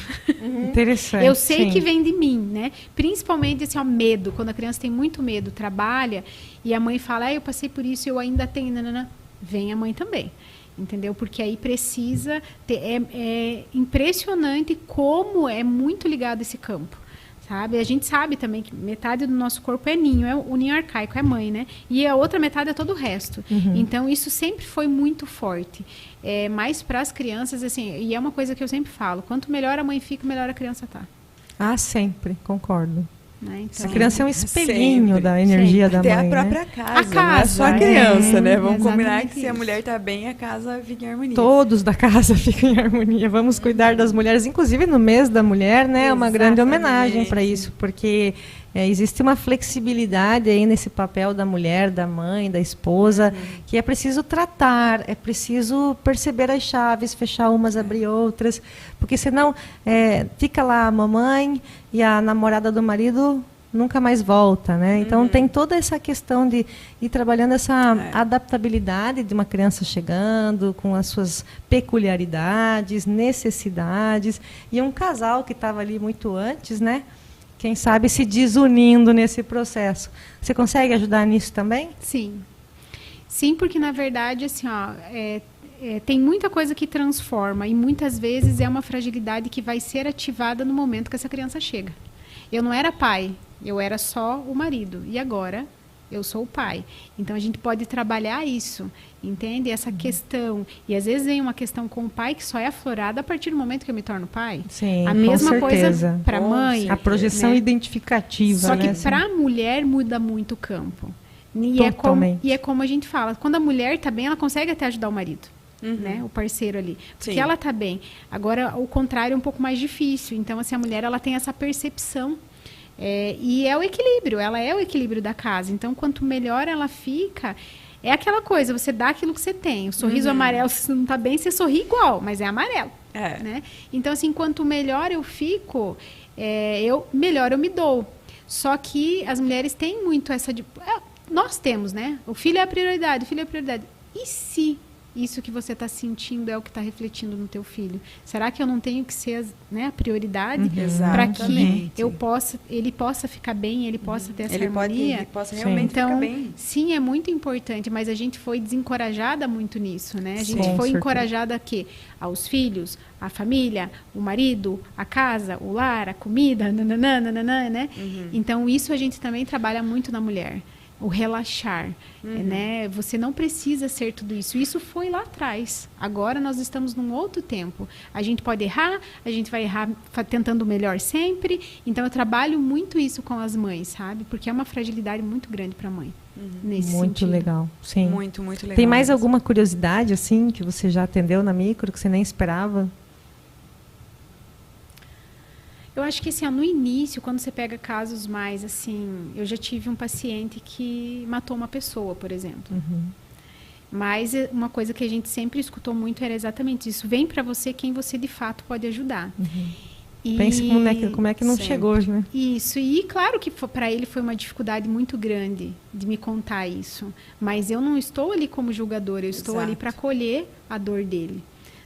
Interessante. Eu sei que vem de mim, né? Principalmente esse medo, quando a criança tem muito medo, trabalha, e a mãe fala, eu passei por isso, eu ainda tenho, nanana. Vem a mãe também. Entendeu? Porque aí precisa ter, é impressionante como é muito ligado esse campo. Sabe? A gente sabe também que metade do nosso corpo é ninho, o ninho arcaico, é mãe, né? E a outra metade é todo o resto. Então, isso sempre foi muito forte. Mas para as crianças, assim, e é uma coisa que eu sempre falo, quanto melhor a mãe fica, melhor a criança tá. Sempre, concordo. Né? Então, a criança é um espelhinho da energia da mãe. Até a própria casa. A casa, não é só a criança, né? Vamos combinar que isso. se a mulher está bem, a casa fica em harmonia. Todos da casa ficam em harmonia. Vamos cuidar das mulheres, inclusive no mês da mulher, né? É uma grande homenagem para isso, porque existe uma flexibilidade aí nesse papel da mulher, da mãe, da esposa, que é preciso tratar, é preciso perceber as chaves, fechar umas, abrir outras, porque senão fica lá a mamãe e a namorada do marido nunca mais volta, né? Então tem toda essa questão de ir trabalhando essa adaptabilidade de uma criança chegando, com as suas peculiaridades, necessidades, e um casal que estava ali muito antes, né? Quem sabe se desunindo nesse processo. Você consegue ajudar nisso também? Sim. Sim, porque na verdade, assim, tem muita coisa que transforma e muitas vezes é uma fragilidade que vai ser ativada no momento que essa criança chega. Eu não era pai, eu era só o marido. E agora eu sou o pai. Então a gente pode trabalhar isso, entende? Essa questão. E às vezes vem uma questão com o pai que só é aflorada a partir do momento que eu me torno pai. Sim, a mesma com certeza. Coisa para a mãe. A projeção, né? Identificativa. Só que né? para a mulher muda muito o campo. E é como a gente fala, quando a mulher está bem, ela consegue até ajudar o marido. Né, o parceiro ali, porque ela está bem. Agora, o contrário é um pouco mais difícil. Então, assim, a mulher ela tem essa percepção e é o equilíbrio. Ela é o equilíbrio da casa. Então, quanto melhor ela fica, é aquela coisa. Você dá aquilo que você tem. O sorriso amarelo, se não está bem, você sorri igual, mas é amarelo. Né? Então, assim, quanto melhor eu fico, melhor eu me dou. Só que as mulheres têm muito essa nós temos, né? O filho é a prioridade, o filho é a prioridade. e se isso que você está sentindo é o que está refletindo no teu filho? Será que eu não tenho que ser, né, a prioridade para que ele possa ficar bem, ele possa ter essa harmonia? Ele possa realmente ficar bem. Sim, é muito importante, mas a gente foi desencorajada muito nisso, né? A gente Sim, foi encorajada a quê? Aos filhos, a família, o marido, a casa, o lar, a comida, nananana, né? Então, isso a gente também trabalha muito na mulher. O relaxar, né? Você não precisa ser tudo isso. Isso foi lá atrás. Agora nós estamos num outro tempo. A gente pode errar, a gente vai errar tentando o melhor sempre. Então eu trabalho muito isso com as mães, sabe? Porque é uma fragilidade muito grande para a mãe. Nesse muito sentido. Legal, sim. Muito legal. Tem mais alguma curiosidade assim que você já atendeu na micro que você nem esperava? Eu acho que assim, no início, quando você pega casos mais assim, eu já tive um paciente que matou uma pessoa, por exemplo. Mas uma coisa que a gente sempre escutou muito era exatamente isso. Vem para você quem você de fato pode ajudar. E pense como é que não chegou hoje, né? Isso. E claro que para ele foi uma dificuldade muito grande de me contar isso. Mas eu não estou ali como julgadora, eu estou ali para acolher a dor dele,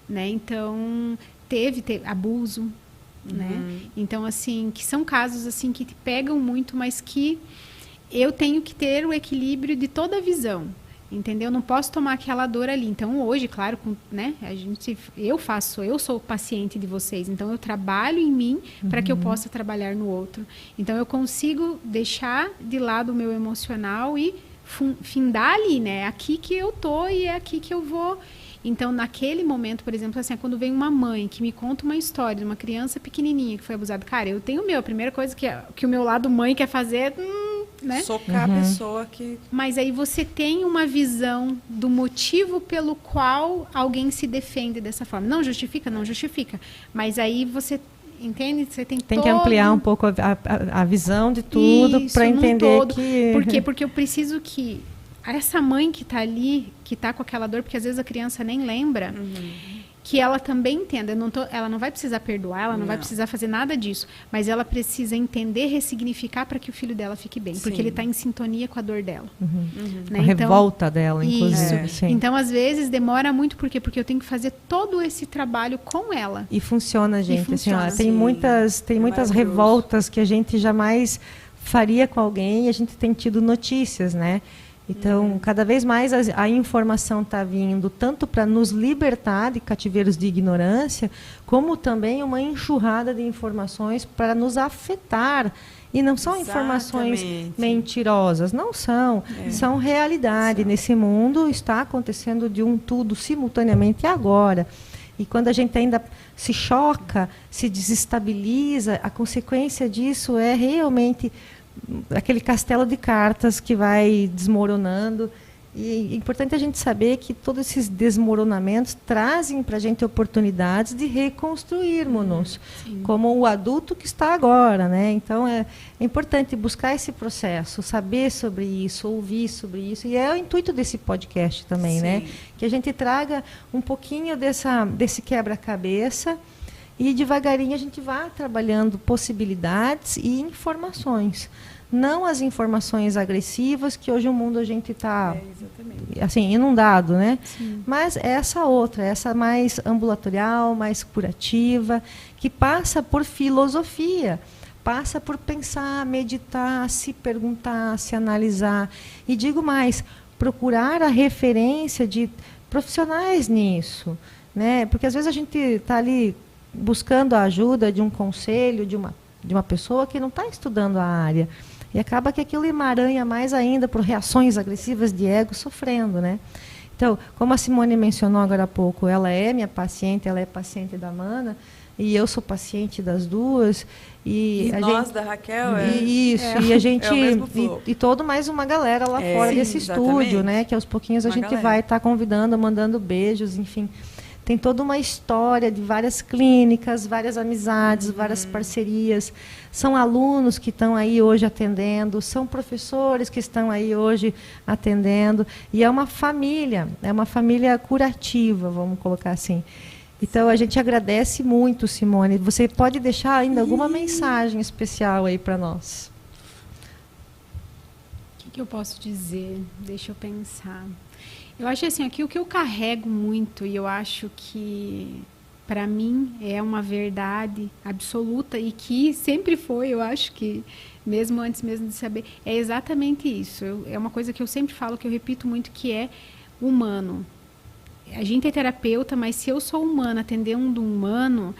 né? Então, teve abuso, né? Então, assim, que são casos assim que te pegam muito, mas que eu tenho que ter o equilíbrio de toda a visão, entendeu? Não posso tomar aquela dor ali. Então, hoje, claro, né? Eu sou paciente de vocês, então eu trabalho em mim para que eu possa trabalhar no outro. Então, eu consigo deixar de lado o meu emocional e findar ali, né? É aqui que eu tô e é aqui que eu vou. Então, naquele momento, por exemplo, assim, quando vem uma mãe que me conta uma história de uma criança pequenininha que foi abusada, cara, eu tenho a primeira coisa que o meu lado mãe quer fazer, né? Socar a pessoa que... Mas aí você tem uma visão do motivo pelo qual alguém se defende dessa forma. Não justifica, não justifica. Mas aí você... Entende? Você tem que ampliar um pouco a visão de tudo para entender que... Por quê? Porque eu preciso que essa mãe que está ali, que está com aquela dor, porque às vezes a criança nem lembra, que ela também entenda. Ela não vai precisar perdoar, ela não vai precisar fazer nada disso, mas ela precisa entender, ressignificar para que o filho dela fique bem, porque ele está em sintonia com a dor dela. Né? A revolta dela, inclusive. Sim. Então, às vezes, demora muito, por quê? Porque eu tenho que fazer todo esse trabalho com ela. E funciona, gente. funciona, assim, tem muitas revoltas que a gente jamais faria com alguém e a gente tem tido notícias, né? Então, cada vez mais a informação está vindo tanto para nos libertar de cativeiros de ignorância, como também uma enxurrada de informações para nos afetar. E não são informações mentirosas, não são. São realidade. Nesse mundo está acontecendo de tudo simultaneamente agora. E quando a gente ainda se choca, se desestabiliza, a consequência disso é realmente... aquele castelo de cartas que vai desmoronando. E é importante a gente saber que todos esses desmoronamentos trazem para a gente oportunidades de reconstruirmos-nos como o adulto que está agora, né? Então é importante buscar esse processo, saber sobre isso, ouvir sobre isso, e é o intuito desse podcast também, né? Que a gente traga um pouquinho desse quebra-cabeça e devagarinho a gente vai trabalhando possibilidades e informações. Não as informações agressivas que hoje o mundo a gente está assim, inundado, né? Mas essa outra, essa mais ambulatorial, mais curativa, que passa por filosofia, passa por pensar, meditar, se perguntar, se analisar. E digo mais, procurar a referência de profissionais nisso, né? Porque às vezes a gente está ali buscando a ajuda de um conselho, de uma pessoa que não está estudando a área. E acaba que aquilo emaranha mais ainda por reações agressivas de ego, sofrendo, né? Então, como a Simone mencionou agora há pouco, ela é minha paciente, ela é paciente da Mana, e eu sou paciente das duas. E nós, da Raquel, e a gente... e toda mais uma galera lá fora desse estúdio, né? Que aos pouquinhos a gente vai estar convidando, mandando beijos, enfim... Tem toda uma história de várias clínicas, várias amizades, várias parcerias. São alunos que estão aí hoje atendendo, são professores que estão aí hoje atendendo. E é uma família curativa, vamos colocar assim. Então, a gente agradece muito, Simone. Você pode deixar ainda alguma mensagem especial aí para nós? O que eu posso dizer? Deixa eu pensar. Eu acho assim, aqui o que eu carrego muito, e eu acho que para mim é uma verdade absoluta e que sempre foi, eu acho que mesmo antes mesmo de saber, é exatamente isso. É uma coisa que eu sempre falo, que eu repito muito, que é humano. A gente é terapeuta, mas se eu sou humana, atendendo um humano,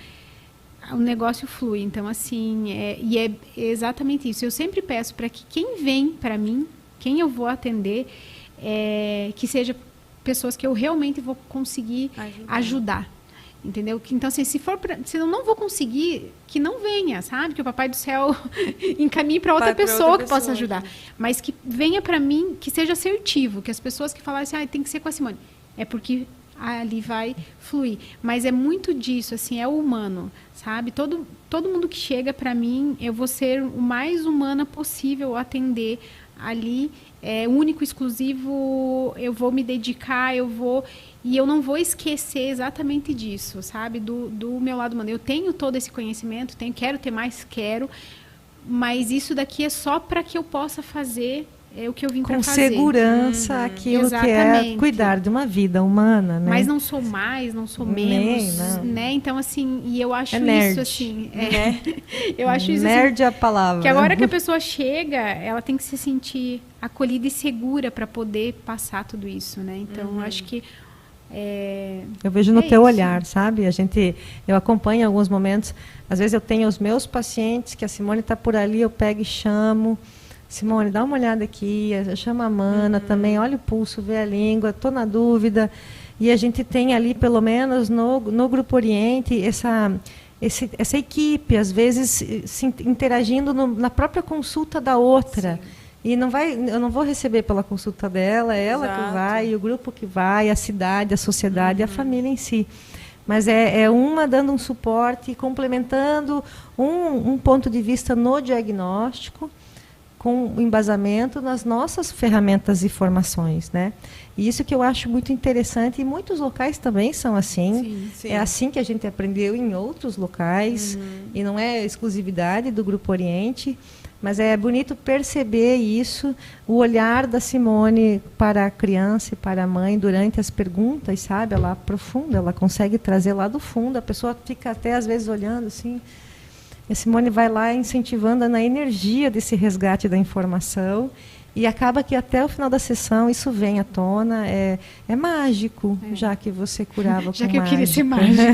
o negócio flui. Então, assim, é exatamente isso. Eu sempre peço para que quem vem para mim, quem eu vou atender, que seja pessoas que eu realmente vou conseguir ajudar. Entendeu? Então, assim, se eu não vou conseguir, que não venha, sabe? Que o Papai do Céu encaminhe para outra pessoa que possa ajudar. Mas que venha para mim, que seja assertivo. Que as pessoas que falarem assim, tem que ser com a Simone. É porque ali vai fluir. Mas é muito disso, assim, é o humano, sabe? Todo mundo que chega para mim, eu vou ser o mais humana possível atender ali. Único, exclusivo, eu vou me dedicar, e eu não vou esquecer exatamente disso, sabe? Do meu lado humano. Eu tenho todo esse conhecimento, quero ter mais, mas isso daqui é só para que eu possa fazer o que eu vim para fazer. Com segurança, aquilo que é cuidar de uma vida humana, né? Mas não sou mais, não sou menos, né? Então, assim, e eu acho isso, assim... eu acho isso, nerd assim, é a palavra. Que agora que a pessoa chega, ela tem que se sentir acolhida e segura para poder passar tudo isso, né? Então, acho que eu vejo no teu olhar, sabe? Eu acompanho em alguns momentos. Às vezes eu tenho os meus pacientes que a Simone está por ali, eu pego e chamo. Simone, dá uma olhada aqui, chama a Mana também, olha o pulso, vê a língua, estou na dúvida. E a gente tem ali, pelo menos no Grupo Oriente, essa equipe, às vezes, interagindo na própria consulta da outra. Sim. E eu não vou receber pela consulta dela, é ela que vai, o grupo que vai, a cidade, a sociedade, a família em si. Mas é uma dando um suporte, complementando um ponto de vista no diagnóstico, com embasamento nas nossas ferramentas e formações, né? E isso que eu acho muito interessante, e muitos locais também são assim. Sim. É assim que a gente aprendeu em outros locais, e não é exclusividade do Grupo Oriente, mas é bonito perceber isso, o olhar da Simone para a criança e para a mãe durante as perguntas, sabe? Ela aprofunda, ela consegue trazer lá do fundo, a pessoa fica até às vezes olhando assim. A Simone vai lá incentivando na energia desse resgate da informação, e acaba que até o final da sessão isso vem à tona. É mágico, já que você curava com mágica. Já que eu queria ser mágica.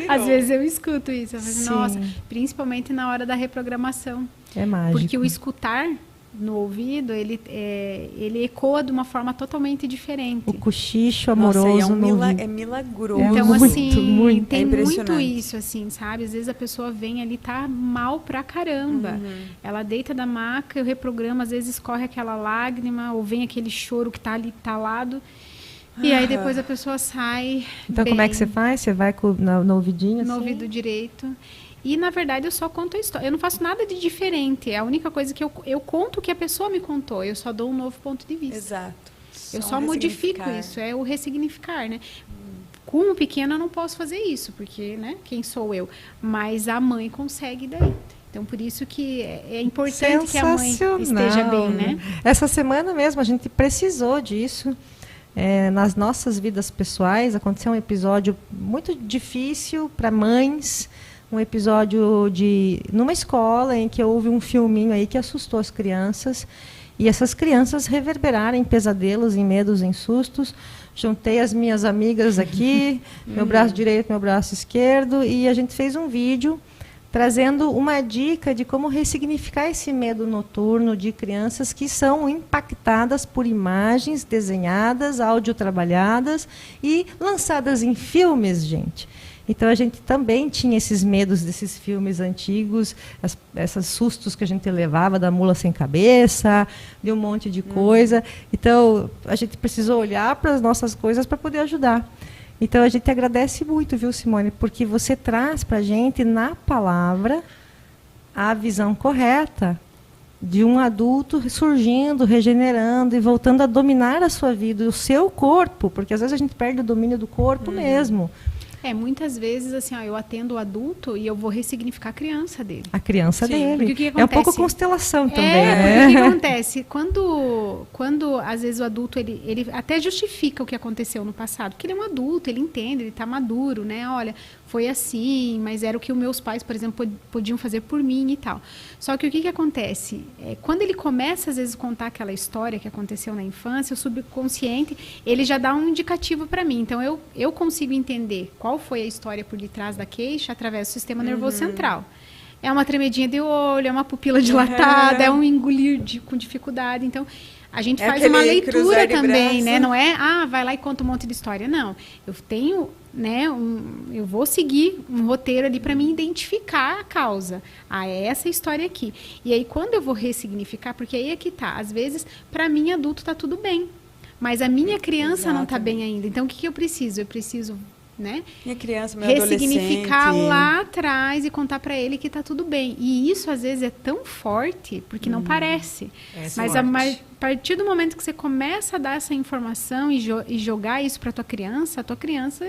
Às vezes eu escuto isso. Eu falo, nossa, principalmente na hora da reprogramação. É mágico. Porque o escutar no ouvido, ele ecoa de uma forma totalmente diferente. O cochicho amoroso é milagroso. Então, assim, tem muito isso, assim, sabe? Às vezes a pessoa vem ali, tá mal pra caramba. Ela deita da maca, eu reprogramo, às vezes escorre aquela lágrima, ou vem aquele choro que tá ali talado. E aí depois a pessoa sai. Então, como é que você faz? Você vai no ouvidinho? No ouvido direito. E, na verdade, eu só conto a história. Eu não faço nada de diferente. A única coisa que eu conto o que a pessoa me contou. Eu só dou um novo ponto de vista. Exato. Eu só modifico isso. É o ressignificar, né? Com o pequeno, eu não posso fazer isso, porque, né? Quem sou eu? Mas a mãe consegue daí. Então, por isso que é importante que a mãe esteja bem, né? Essa semana mesmo, a gente precisou disso. Nas nossas vidas pessoais, aconteceu um episódio muito difícil para mães. Um episódio numa escola em que houve um filminho aí que assustou as crianças, e essas crianças reverberaram em pesadelos, em medos, em sustos. Juntei as minhas amigas aqui, meu braço direito, meu braço esquerdo, e a gente fez um vídeo trazendo uma dica de como ressignificar esse medo noturno de crianças que são impactadas por imagens desenhadas, audiotrabalhadas e lançadas em filmes, gente. Então, a gente também tinha esses medos desses filmes antigos, esses sustos que a gente levava da mula sem cabeça, de um monte de coisa. Então, a gente precisou olhar para as nossas coisas para poder ajudar. Então, a gente agradece muito, viu, Simone? Porque você traz para a gente, na palavra, a visão correta de um adulto surgindo, regenerando e voltando a dominar a sua vida, o seu corpo, porque às vezes a gente perde o domínio do corpo mesmo. Muitas vezes, assim, ó, eu atendo o adulto e eu vou ressignificar a criança dele. A criança dele. Porque o que é um pouco constelação também, né? Porque o que acontece? Quando às vezes o adulto, ele até justifica o que aconteceu no passado, porque ele é um adulto, ele entende, ele está maduro, né? Olha, foi assim, mas era o que os meus pais, por exemplo, podiam fazer por mim e tal. Só que o que acontece? Quando ele começa, às vezes, a contar aquela história que aconteceu na infância, o subconsciente, ele já dá um indicativo para mim. Então, eu consigo entender qual foi a história por detrás da queixa através do sistema nervoso central. É uma tremedinha de olho, é uma pupila dilatada, é um engolir com dificuldade. Então, a gente faz uma leitura também, né? Não é, vai lá e conta um monte de história. Não, eu tenho, né, eu vou seguir um roteiro ali para me identificar a causa. É essa história aqui. E aí, quando eu vou ressignificar, porque aí é que tá. Às vezes, para mim, adulto tá tudo bem. Mas a minha criança não tá bem ainda. Então, o que eu preciso? Eu preciso, né? Minha criança, meu ressignificar adolescente. lá atrás e contar para ele que tá tudo bem. E isso às vezes é tão forte porque não parece. Mas a partir do momento que você começa a dar essa informação e jogar isso para tua criança, a tua criança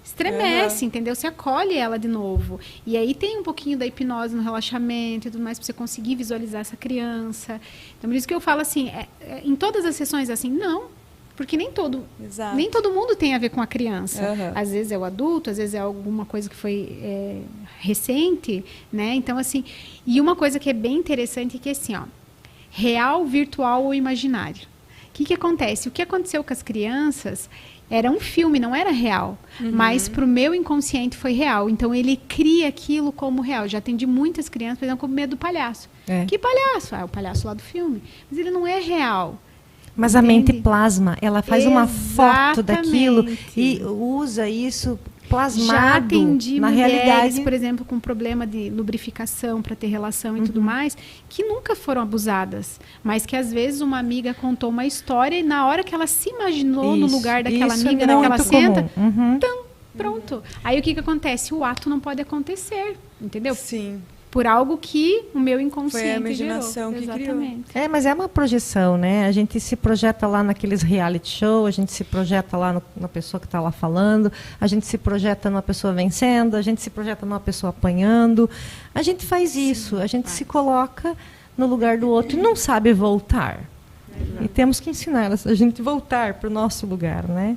estremece, entendeu? Você acolhe ela de novo. E aí tem um pouquinho da hipnose no relaxamento e tudo mais para você conseguir visualizar essa criança. Então por isso que eu falo assim, em todas as sessões assim, não. Porque nem todo mundo tem a ver com a criança. Às vezes é o adulto, às vezes é alguma coisa que foi recente, né? Então, assim, e uma coisa que é bem interessante é que, assim, ó, real, virtual ou imaginário. O que acontece? O que aconteceu com as crianças era um filme, não era real. Mas para o meu inconsciente foi real. Então, ele cria aquilo como real. Já atendi muitas crianças, por exemplo, com medo do palhaço. Que palhaço? O palhaço lá do filme. Mas ele não é real. Mas a mente plasma, ela faz uma foto daquilo e usa isso plasmado já atendi na mulheres, realidade. Por exemplo, com problema de lubrificação para ter relação e tudo mais, que nunca foram abusadas, mas que às vezes uma amiga contou uma história e na hora que ela se imaginou no lugar daquela amiga, daquela senta, pronto. Aí o que acontece? O ato não pode acontecer, entendeu? Sim. Por algo que o meu inconsciente foi a imaginação gerou. Que Exatamente. criou. Mas é uma projeção, né? A gente se projeta lá naqueles reality show, a gente se projeta lá na pessoa que está lá falando, a gente se projeta numa pessoa vencendo, a gente se projeta numa pessoa apanhando. A gente faz isso, a gente se coloca no lugar do outro e não sabe voltar. E temos que ensinar a gente voltar para o nosso lugar, né?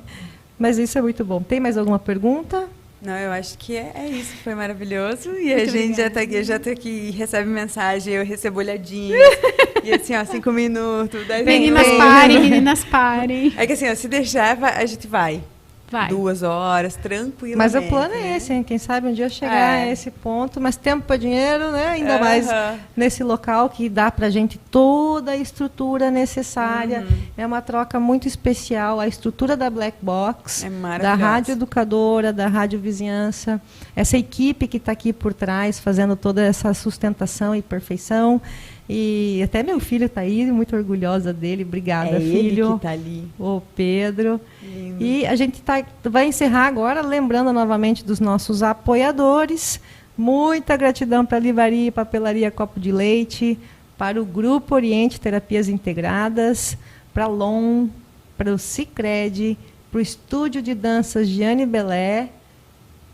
Mas isso é muito bom. Tem mais alguma pergunta? Não, eu acho que é isso, foi maravilhoso. E a gente já tá aqui e recebe mensagem, eu recebo olhadinhas. E assim, ó, 5 minutos, 10 minutos. Meninas parem. É que assim, ó, se deixar, a gente vai. Vai. 2 horas, tranquilamente. Mas o plano é esse, hein? Quem sabe um dia chegar a esse ponto. Mas tempo para dinheiro, né? Ainda mais nesse local que dá para a gente toda a estrutura necessária. É uma troca muito especial. A estrutura da Black Box, da Rádio Educadora, da Rádio Vizinhança. Essa equipe que está aqui por trás, fazendo toda essa sustentação e perfeição. E até meu filho está aí, muito orgulhosa dele. Obrigada, filho. Ele que tá ali. O Pedro. Lindo. E a gente vai encerrar agora, lembrando novamente dos nossos apoiadores. Muita gratidão para a Livraria e Papelaria Copo de Leite, para o Grupo Oriente Terapias Integradas, para a LOM, para o Sicredi, para o Estúdio de Danças Giane Belé.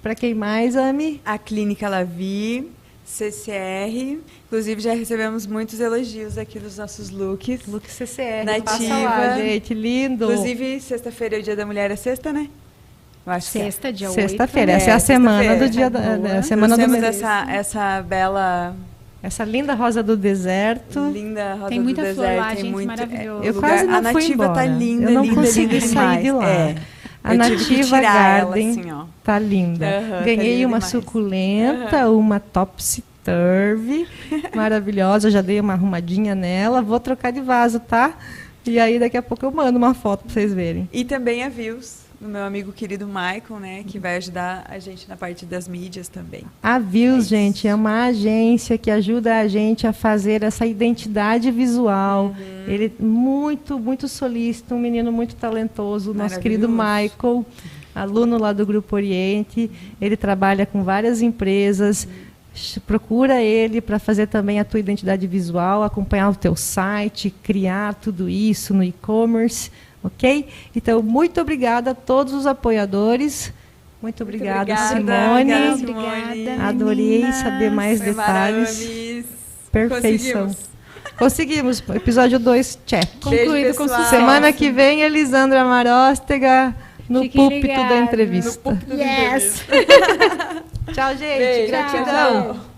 Para quem mais, Ami? A Clínica Lavi. CCR, inclusive já recebemos muitos elogios aqui dos nossos looks. Look CCR, Nativa. Passa lá, gente, lindo. Inclusive, sexta-feira é o Dia da Mulher, é sexta, né? Eu acho sexta, dia 8. Sexta-feira, essa é a semana do dia da semana do mês. Essa bela... Essa linda rosa do deserto. Linda rosa tem muita do flor deserto. lá, tem gente, muito, maravilhoso. Eu quase não fui embora. A Nativa tá linda, eu não linda, consegui linda sair de lá. A Nativa Garden assim, ó. tá linda. Ganhei tá uma demais. Suculenta, uma topsy-turvy, maravilhosa. Já dei uma arrumadinha nela. Vou trocar de vaso, tá? E aí daqui a pouco eu mando uma foto para vocês verem. E também a Views, do meu amigo querido Michael, né, que vai ajudar a gente na parte das mídias também. A Views, gente, é uma agência que ajuda a gente a fazer essa identidade visual. Ele é muito, muito solícito, um menino muito talentoso, nosso querido Michael, aluno lá do Grupo Oriente. Ele trabalha com várias empresas. Procura ele para fazer também a tua identidade visual, acompanhar o teu site, criar tudo isso no e-commerce. Ok? Então, muito obrigada a todos os apoiadores. Muito obrigada, obrigada, Simone. Obrigada, Adorei meninas. saber mais Foi detalhes. maravilhoso. Perfeição. Conseguimos. Episódio 2, check. Concluído com pessoal. sucesso. Semana que vem, Elisandra Maróstega no Fiquem púlpito da ligados. entrevista. Yes! Tchau, gente. Beijo, Gratidão. tchau.